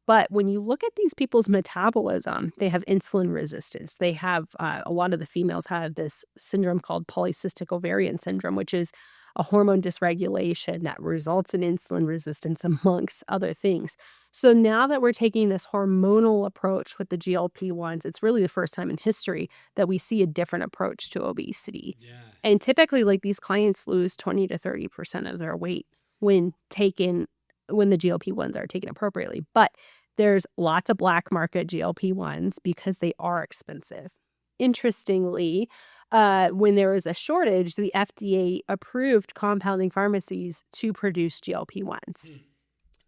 but when you look at these people's metabolism, they have insulin resistance, they have, a lot of the females have this syndrome called polycystic ovarian syndrome, which is a hormone dysregulation that results in insulin resistance amongst other things. So now that we're taking this hormonal approach with the GLP-1s, it's really the first time in history that we see a different approach to obesity. yeah, And typically, like, these clients lose 20 to 30% of their weight when taken when the GLP-1s are taken appropriately. But there's lots of black market GLP-1s because they are expensive. Interestingly, when there was a shortage, the FDA approved compounding pharmacies to produce GLP-1s. Hmm.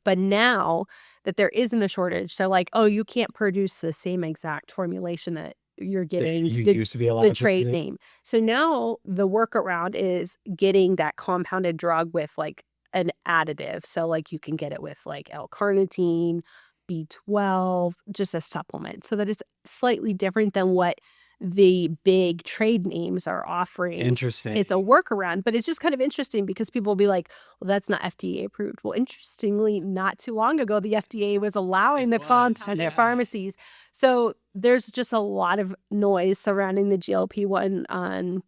But now that there isn't a shortage, they're like, "Oh, you can't produce the same exact formulation that you're that getting you the used to be the allowed to trade do. name." So now the workaround is getting that compounded drug with, like, an additive. So, like, you can get it with, like, L-carnitine, B12, just a supplement, so that it's slightly different than what the big trade names are offering. Interesting. It's a workaround, but it's just kind of interesting because people will be like, "Well, that's not FDA approved." Well, interestingly, not too long ago, the FDA was allowing It the was, compound at yeah. pharmacies. So there's just a lot of noise surrounding the GLP-1 on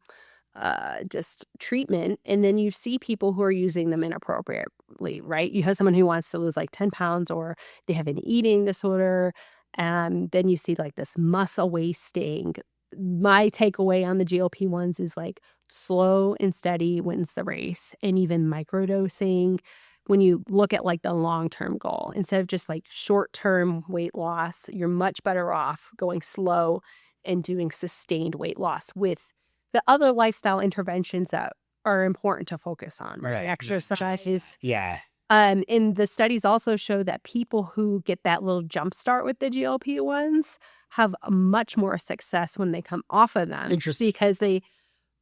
just treatment. And then you see people who are using them inappropriately, right? You have someone who wants to lose like 10 pounds or they have an eating disorder. And then you see like this muscle wasting. My takeaway on the GLP-1s is like slow and steady wins the race, and even microdosing. When you look at like the long-term goal, instead of just like short-term weight loss, you're much better off going slow and doing sustained weight loss with the other lifestyle interventions that are important to focus on, right? Right. Not just that. Exercise. Yeah. And the studies also show that people who get that little jump start with the GLP-1s have a much more success when they come off of them Interesting. because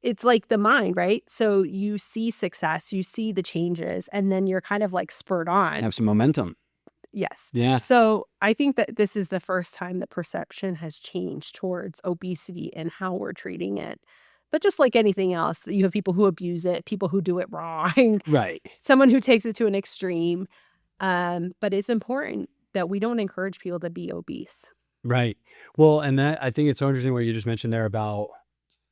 it's like the mind, right? So you see success, you see the changes, and then you're kind of like spurred on. Have some momentum. Yes. Yeah. So I think that this is the first time the perception has changed towards obesity and how we're treating it. But just like anything else, you have people who abuse it, people who do it wrong, Right. someone who takes it to an extreme. But it's important that we don't encourage people to be obese. Right. Well, and that I think it's so interesting what you just mentioned there about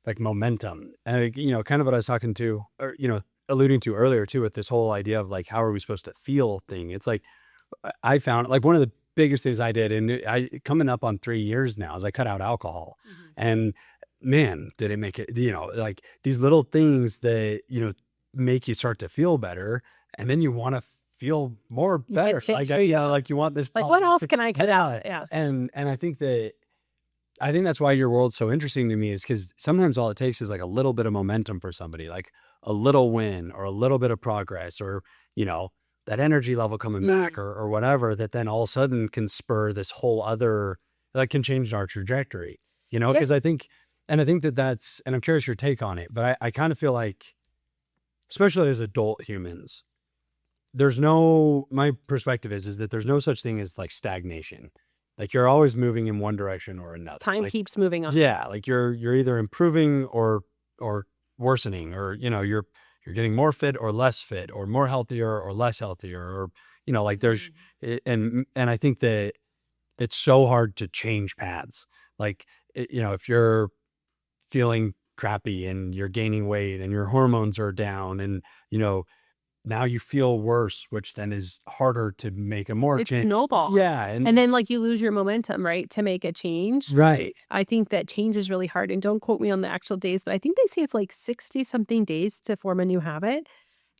like momentum. And kind of what I was talking to or alluding to earlier too with this whole idea of like how are we supposed to feel thing. It's like I found like one of the biggest things I did, and I coming up on 3 years now, is I cut out alcohol. Mhm. And man, did it make it, like these little things that, make you start to feel better. And then you want to feel more You can't better. stay Like, you know, like you want this like, what positive else can I cut out? Yeah. and I think that's why your world's so interesting to me is because sometimes all it takes is like a little bit of momentum for somebody, like a little win or a little bit of progress or, you know, that energy level coming back Mm. or whatever that then all of a sudden can spur this whole other, that can change our trajectory, you know? Yeah. Because I think that that's, and I'm curious your take on it, but I kind of feel like, especially as adult humans, there's no, my perspective is that there's no such thing as like stagnation. Like you're always moving in one direction or another. Time Like, keeps moving on. yeah, like you're either improving or worsening, or you know, you're getting more fit or less fit, or more healthier or less healthier, or you know, like there's Mhm. and I think that it's so hard to change paths. Like you know, if you're feeling crappy and you're gaining weight and your hormones are down and you know now you feel worse, which then is harder to make a more It change. snowballs, Yeah, and and then, like, you lose your momentum, right, to make a change. right. I think that change is really hard, and don't quote me on the actual days, but I think they say it's, like, 60 something days to form a new habit.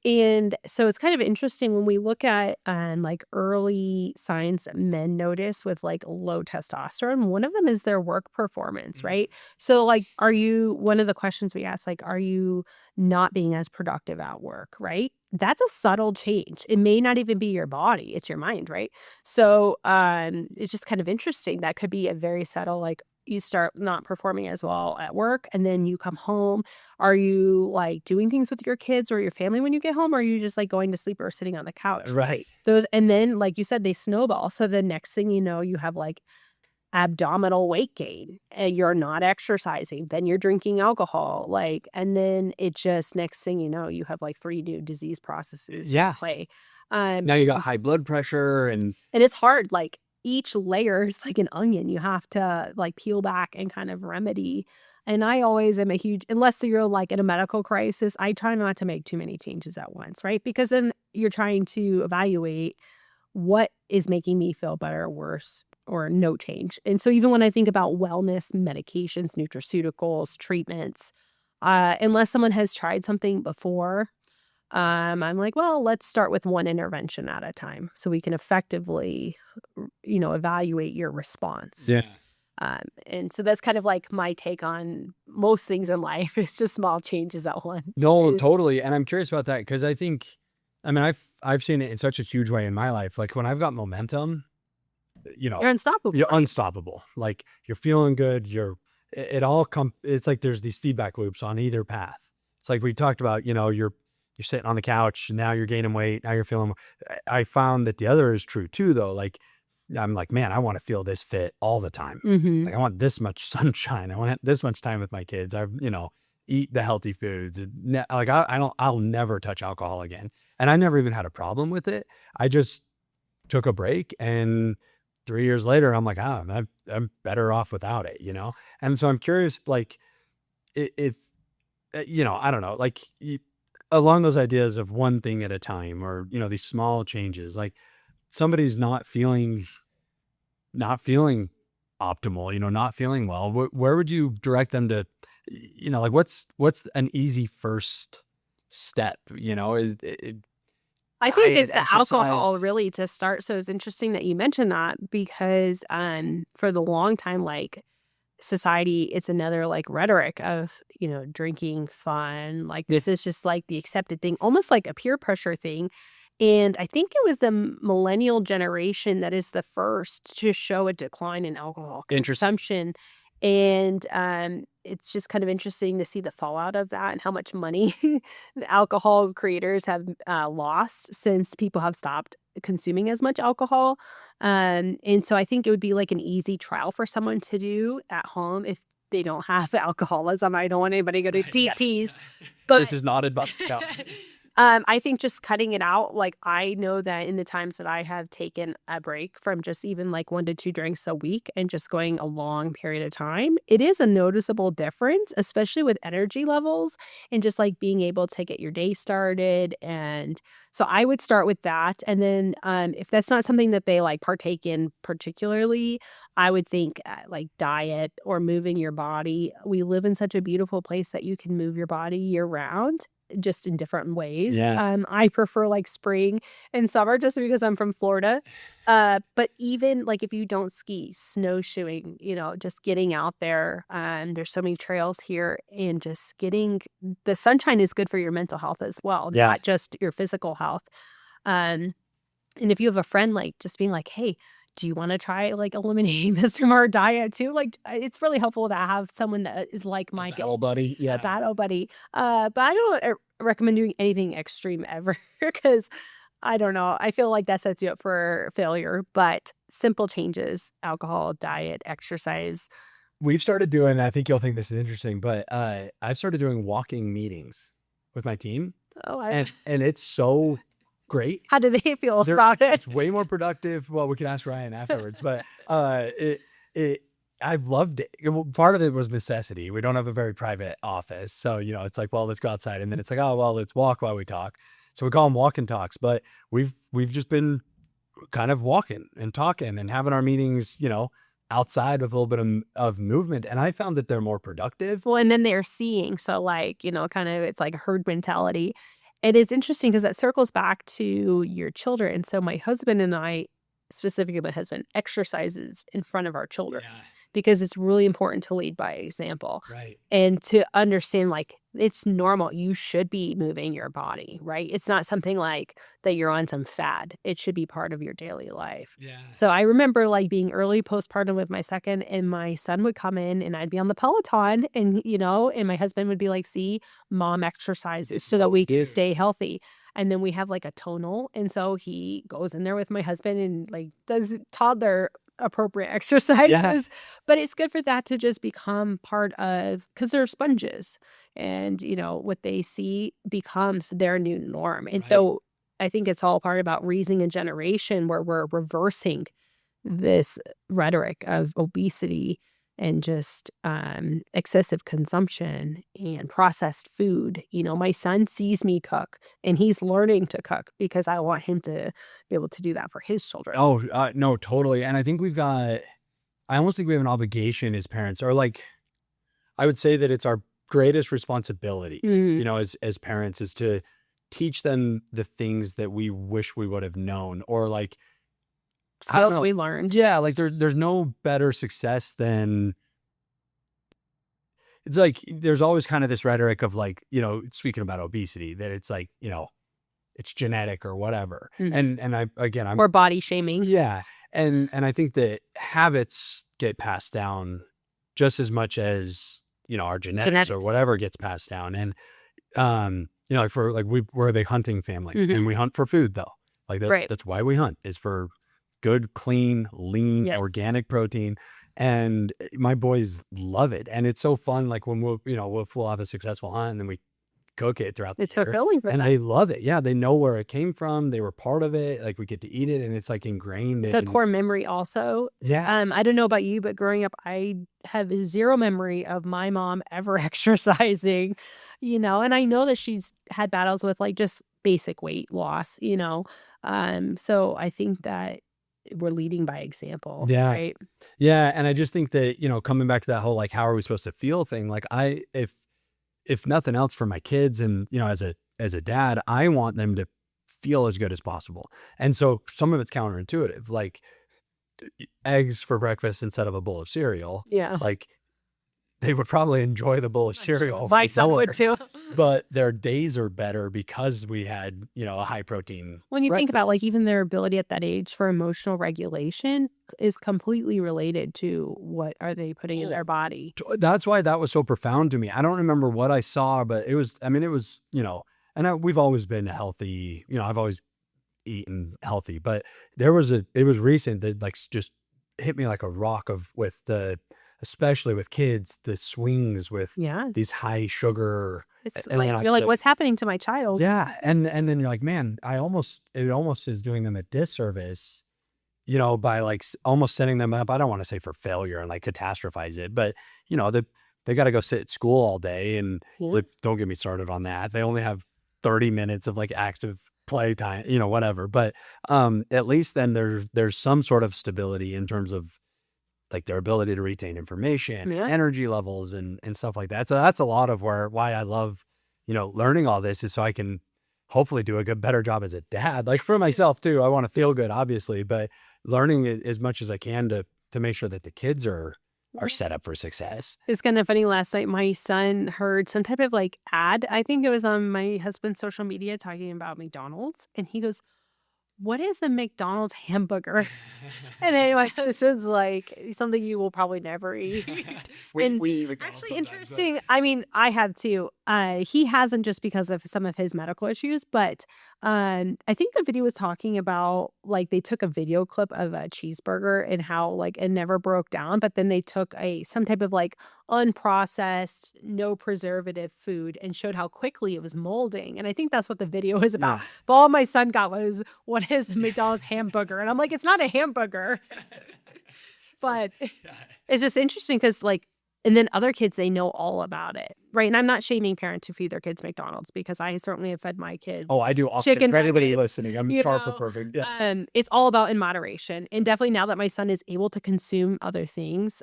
And so it's kind of interesting when we look at, like, early signs that men notice with, like, low testosterone, one of them is their work performance, Mm. right? So, like, are you one of the questions we ask, like, "Are you not being as productive at work?" Right? That's a subtle change. It may not even be your body, it's your mind, right? So, it's just kind of interesting. That could be a very subtle, like, you start not performing as well at work, and then you come home. Are you, like, doing things with your kids or your family when you get home, or are you just, like, going to sleep or sitting on the couch? Right. Those and then, like you said, they snowball, so the next thing you know, you have, like, abdominal weight gain, and you're not exercising, then you're drinking alcohol, like, and then it just next thing you know, you have, like, 3 new disease processes in Yeah. play. Um, Now you got high blood pressure and and it's hard, like, each layer is like an onion you have to, like, peel back and kind of remedy, and I always am a huge unless you're, like, in a medical crisis, I try not to make too many changes at once, right? Because then you're trying to evaluate what is making me feel better or worse or no change, and so even when I think about wellness, medications, nutraceuticals, treatments, unless someone has tried something before, I'm like, well, let's start with one intervention at a time so we can effectively, evaluate your response. yeah. And so that's kind of like my take on most things in life. It's just small changes at once. No, totally. And I'm curious about that because I think, I mean, I've seen it in such a huge way in my life. Like when I've got momentum, you know, You're unstoppable, you're right? unstoppable. Like you're feeling good. It all it's like there's these feedback loops on either path. It's like we talked about, you know, you're sitting on the couch, now you're gaining weight, now you're feeling. I found that the other is true too, though. Like I'm like, man, I want to feel this fit all the time. Mhm. Like I want this much sunshine. I want this much time with my kids. You know, eat the healthy foods. Like I'll never touch alcohol again. And I never even had a problem with it. I just took a break and 3 years later, I'm like, "Ah, I'm better off without it," you know? And so I'm curious, like, if, you know, I don't know, like, along those ideas of one thing at a time or, you know, these small changes, like, somebody's not feeling optimal, you know, not feeling well, where would you direct them to, you know, like, what's an easy first step, you know? Is it I think diet, it's the alcohol exercise? really to start. So it's interesting that you mentioned that because for the long time, like society, it's another like rhetoric of, drinking fun. Like this is just like the accepted thing, almost like a peer pressure thing. And I think it was the millennial generation that is the first to show a decline in alcohol Interesting. consumption. And it's just kind of interesting to see the fallout of that and how much money the alcohol creators have lost since people have stopped consuming as much alcohol. And so I think it would be like an easy trial for someone to do at home if they don't have alcoholism. I don't want anybody to go to Right, yeah, DTs, yeah. This but is not advice, no. I think just cutting it out, like, I know that in the times that I have taken a break from just even, like, 1 to 2 drinks a week and just going a long period of time, it is a noticeable difference, especially with energy levels and just, like, being able to get your day started, and so I would start with that, and then, if that's not something that they, like, partake in particularly, I would think, like, diet or moving your body. We live in such a beautiful place that you can move your body year round. just in different ways. Yeah. I prefer like spring and summer just because I'm from Florida. But even like if you don't ski, snowshoeing, just getting out there. There's so many trails here, and just getting the sunshine is good for your mental health as well, Yeah. not just your physical health. Um, and if you have a friend, like, just being like, "Hey, do you wanna try, like, eliminating this from our diet too?" Like, it's really helpful to have someone that is A like-minded, battle buddy. a Yeah. battle buddy. But I don't, recommend doing anything extreme ever because I don't know, I feel like that sets you up for failure, but simple changes, alcohol, diet, exercise. We've started doing, I think you'll think this is interesting, but I've started doing walking meetings with my team, Oh, I and it's so great. how do they feel They're about it? It's way more productive. Well, we can ask Ryan afterwards, but it I've loved it. Well, part of it was necessity. We don't have a very private office, so it's like, well, let's go outside, and then it's like, oh, well, let's walk while we talk. So we call them walk and talks. But we've just been kind of walking and talking and having our meetings, outside with a little bit of movement, and I found that they're more productive. Well, and then they're seeing, so, like, kind of it's like herd mentality. It is interesting because that circles back to your children. So my husband and I, specifically my husband, exercises in front of our children Yeah. because it's really important to lead by example Right. and to understand, like, it's normal. You should be moving your body, right? It's not something like that you're on some fad. It should be part of your daily life. Yeah. So I remember like being early postpartum with my second, and my son would come in and I'd be on the Peloton, and my husband would be like, see, mom exercises This is so that what we we can do. stay healthy. And then we have like a tonal. And so he goes in there with my husband and like does toddler appropriate Yeah. exercises. But it's good for that to just become part of, because they're sponges, and what they see becomes their new norm. And Right. so I think it's all part about raising a generation where we're reversing this rhetoric of obesity and just excessive consumption and processed food. My son sees me cook, and he's learning to cook because I want him to be able to do that for his children. Oh, no, totally. And I think I almost think we have an obligation as parents, or like, I would say that it's our greatest responsibility, Mhm. as parents, is to teach them the things that we wish we would have known, or like, I don't Skills know. we learned. Yeah, like there's no better success than, it's like there's always kind of this rhetoric of like, speaking about obesity, that it's like, it's genetic or whatever. Mhm. And I, again, I'm Or body shaming. yeah. And I think that habits get passed down just as much as, our genetics or Genetics. whatever gets passed down. And like, we're a big hunting family, Mhm. and we hunt for food though. Like Right. that's why we hunt, is for good, clean, lean, Yes. organic protein. And my boys love it. And it's so fun. Like when we'll have a successful hunt, and then we cook it throughout the It's year, fulfilling for and them. they love it. Yeah, they know where it came from. They were part of it. Like, we get to eat it, and it's like ingrained It's a in. core memory also. Yeah. I don't know about you, but growing up, I have 0 memory of my mom ever exercising, and I know that she's had battles with, like, just basic weight loss. So I think that we're leading by example, Yeah. right? Yeah, and I just think that, coming back to that whole, like, how are we supposed to feel thing, like, if nothing else, for my kids, and, as a dad, I want them to feel as good as possible. And so some of it's counterintuitive, like, eggs for breakfast instead of a bowl of cereal. Yeah. Like, they would probably enjoy the bowl of I'm sure cereal my son would more, too. but their days are better because we had, a high protein When you think about, like, breakfast. even their ability at that age for emotional regulation is completely related to what are they putting in their Oh, body. that's why that was so profound to me. I don't remember what I saw, but it was, I mean, it was, and we've always been healthy. I've always eaten healthy, but it was recent that, like, just hit me like a rock, especially with kids, the swings with Yeah. these high sugar It's like, you're elements like, of. "What's happening to my child?" Yeah, and then you're like, "Man, it almost is doing them a disservice, by, like, almost setting them up." I don't wanna say for failure and, like, catastrophize it, but, they gotta go sit at school all day, and, Yeah. like, don't get me started on that. They only have 30 minutes of, like, active playtime, whatever, but, at least then there's some sort of stability in terms of, like, their ability to retain information, Yeah. energy levels, and stuff like that. So that's a lot of why I love learning all this is so I can hopefully do a better job as a dad. Like for myself too, I want to feel good, obviously, but learning as much as I can to make sure that the kids are set up for success. It's kind of funny, last night, my son heard some type of, like, ad, I think it was on my husband's social media talking about McDonald's, and he goes, "What is a McDonald's hamburger?" And anyway, this is, like, something you will probably never eat. And We eat McDonald's actually sometimes, but interesting, I mean, I have too. He hasn't, just because of some of his medical issues, but, I think the video was talking about, like, they took a video clip of a cheeseburger and how, like, it never broke down, but then they took some type of, like, unprocessed, no preservative food and showed how quickly it was molding, and I think that's what the video is about. yeah. But all my son got was, "What is a McDonald's hamburger?" And I'm like, "It's not a hamburger." But it's just interesting because, like, and then other kids, they know all about it, right? And I'm not shaming parents who feed their kids McDonald's, because I certainly have fed my Oh, kids I do often. chicken For anybody nuggets, listening, I'm you far from know? perfect. Yeah. It's all about in moderation, and definitely now that my son is able to consume other things,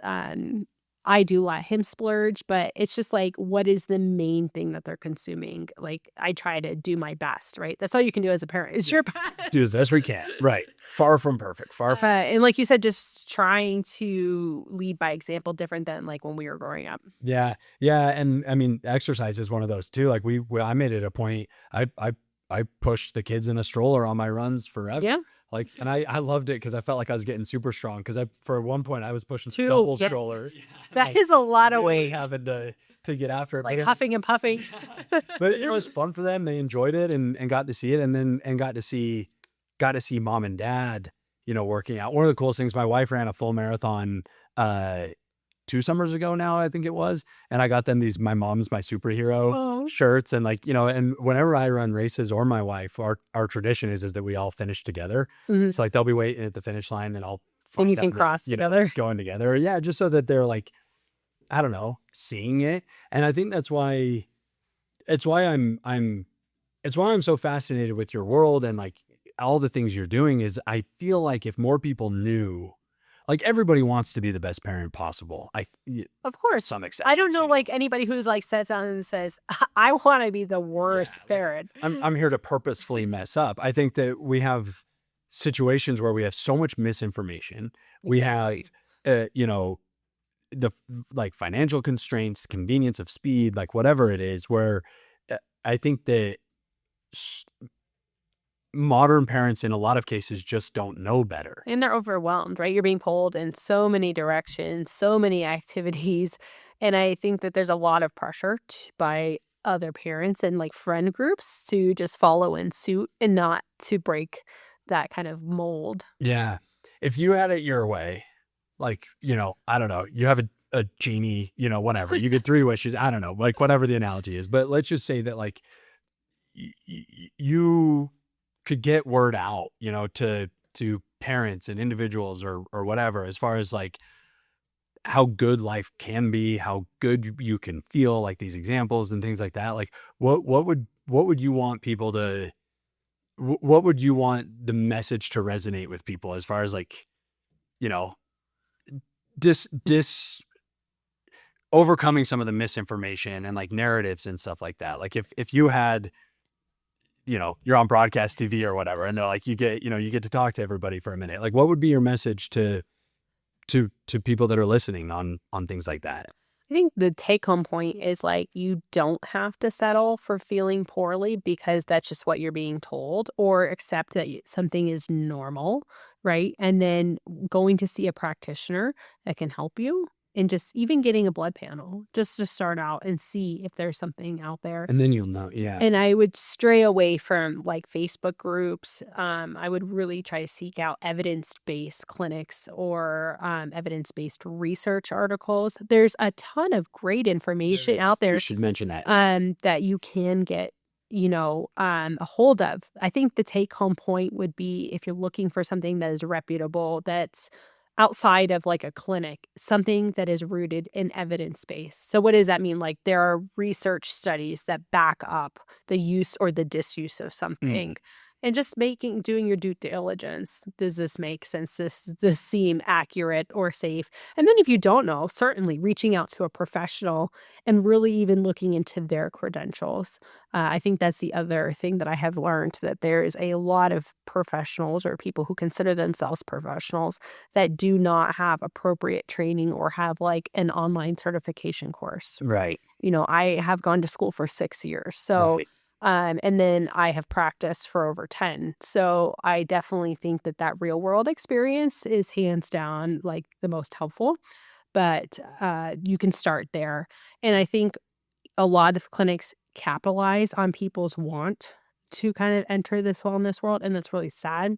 I do let him splurge, but it's just like, what is the main thing that they're consuming? Like, I try to do my best, right? That's all you can do as a parent, is your Do best. as best we can. Right. Far from perfect. Far from. And like you said, just trying to lead by example, different than, like, when we were growing up. Yeah. Yeah. And I mean, exercise is one of those too. Like I made it a point. I pushed the kids in a stroller on my runs forever. Yeah. Like, and I loved it because I felt like I was getting super strong. Because for one point I was pushing a 2, double yes. stroller. That Like is a lot of really weight, having to get after it. like huffing and puffing. But it was fun for them. They enjoyed it and got to see it, and got to see mom and dad, working out. One of the coolest things, my wife ran a full marathon uh 2 summers ago now, I think it was. And I got them these my mom's my superhero Oh. shirts. And like, and whenever I run races or my wife, our tradition is that we all finish together. Mhm. So like they'll be waiting at the finish line and I'll And find you can them, cross together. going together. Yeah, just so that they're like, I don't know, seeing it. And I think it's why I'm so fascinated with your world and like all the things you're doing. Is I feel like if more people knew, like everybody wants to be the best parent possible. Of course. Some I don't exceptions, know, like, anybody who's, like, sits down and says, "I wanna be the Yeah, worst like parent." I'm here to purposefully mess up. I think that we have situations where we have so much misinformation. We have, Exactly. you know, like financial constraints, convenience of speed, like whatever it is, where I think that s- modern parents in a lot of cases just don't know better. And they're overwhelmed, right? You're being pulled in so many directions, so many activities, and I think that there's a lot of pressure by other parents and, like, friend groups to just follow in suit and not to break that kind of mold. Yeah. If you had it your way, like, I don't know, you have a genie, whatever, you get three wishes. I don't know, like whatever the analogy is. But let's just say that like you could get word out, to parents and individuals or whatever, as far as like how good life can be, how good you can feel, like these examples and things like that. Like what would you want people to what would you want the message to resonate with people as far as like, you know, dis overcoming some of the misinformation and like narratives and stuff like that. Like if you had, you're on broadcast TV or whatever, and they're like, you get to talk to everybody for a minute. Like, what would be your message to people that are listening on things like that? I think the take home point is, like, you don't have to settle for feeling poorly because that's just what you're being told, or accept that something is normal, right? And then going to see a practitioner that can help you, and just even getting a blood panel just to start out and see if there's something out there. And then you'll know. Yeah. And I would stray away from, like, Facebook groups. I would really try to seek out evidence-based clinics or, evidence-based research articles. There's a ton of great There information is. out You there, should mention that. that you can get, a hold of. I think the take-home point would be, if you're looking for something that is reputable, that's outside of, like, a clinic, something that is rooted in evidence base. So what does that mean? Like, there are research studies that back up the use or the disuse of Mm. something. and just doing your due diligence. Does this make sense? Does this seem accurate or safe? And then if you don't know, certainly reaching out to a professional and really even looking into their credentials. I think that's the other thing that I have learned, that there is a lot of professionals or people who consider themselves professionals that do not have appropriate training or have like an online certification course. Right. I have gone to school for 6 years. So, Right. and then I have practiced for over 10. So I definitely think that that real world experience is hands down like the most helpful, but you can start there. And I think a lot of clinics capitalize on people's want to kind of enter this wellness world. And that's really sad.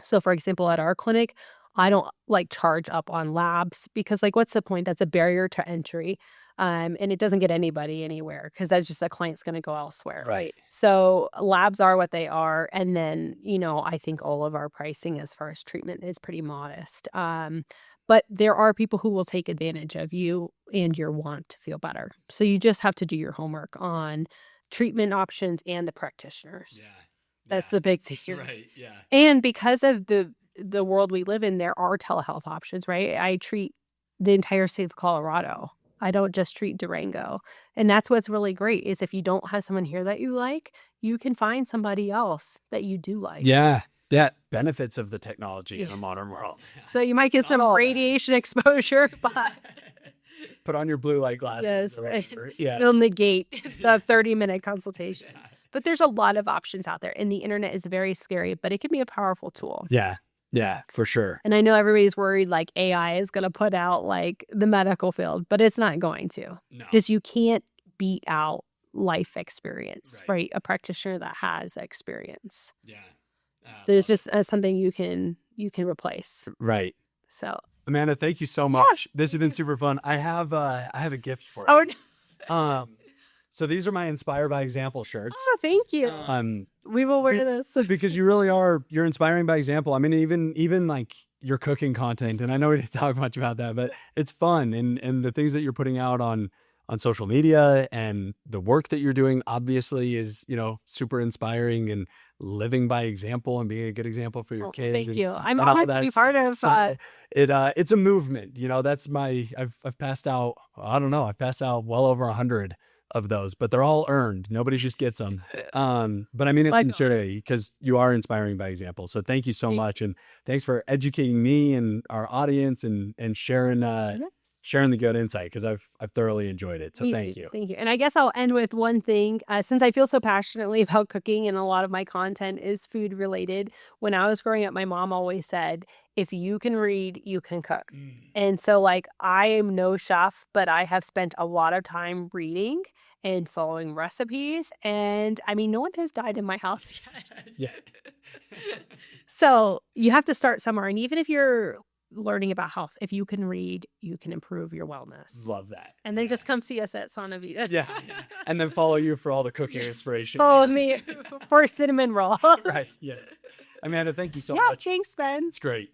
So, for example, at our clinic, I don't like charge up on labs because, like, what's the point? That's a barrier to entry. And it doesn't get anybody anywhere because that's just a client's going to go elsewhere. Right. So, labs are what they are. And then, I think all of our pricing as far as treatment is pretty modest. But there are people who will take advantage of you and your want to feel better. So, you just have to do your homework on treatment options and the practitioners. Yeah. That's the big thing. Right. Yeah. And because of the world we live in, there are telehealth options, right? I treat the entire state of Colorado. I don't just treat Durango. And that's what's really great is if you don't have someone here that you like, you can find somebody else that you do like. Yeah. Yeah. Benefits of the technology in the Yes. modern world. So you might get Not some all bad. radiation exposure, but Put on your blue light glasses. yes, or whatever. Yeah. it'll negate the 30-minute consultation. But there's a lot of options out there, and the internet is very scary, but it can be a powerful tool. Yeah. Yeah, for sure. And I know everybody's worried like AI is going to put out like the medical field, but it's not going to, No. because you can't beat out life experience, Right. right? A practitioner that has experience. Yeah. There's just something you can replace. Right. So, Amanda, thank you so much. This has been super fun. I have a gift for you. no. So these are my Inspire by Example shirts. Oh, thank you. We will wear this. Because you're inspiring by example. I mean, even like your cooking content, and I know we didn't talk much about that, but it's fun, and the things that you're putting out on social media and the work that you're doing obviously is, super inspiring, and living by example and being a good example for your kids. Thank and, you. I'm and all honored to be that. part of So it's a movement. That's I've passed out, I don't know, I've passed out well over 100 of those, but they're all earned. Nobody just gets them. But I mean it sincerely, because you are inspiring by example. So thank you so much. And thanks for educating me and our audience, and sharing the good insight, because I've thoroughly enjoyed it. So thank you. Thank you. And I guess I'll end with one thing. Since I feel so passionately about cooking and a lot of my content is food related, when I was growing up, my mom always said, if you can read, you can cook. And so like, I am no chef, but I have spent a lot of time reading and following recipes. And I mean, no one has died in my house yet. Yeah. So you have to start somewhere. And even if you're learning about health, if you can read, you can improve your wellness. Love that. And then just come see us at Sana Vida. Yeah. And then follow you for all the cooking inspiration. Follow me for cinnamon roll. Right. Yes. Amanda, thank you so Yeah, much. thanks, Ben. It's great.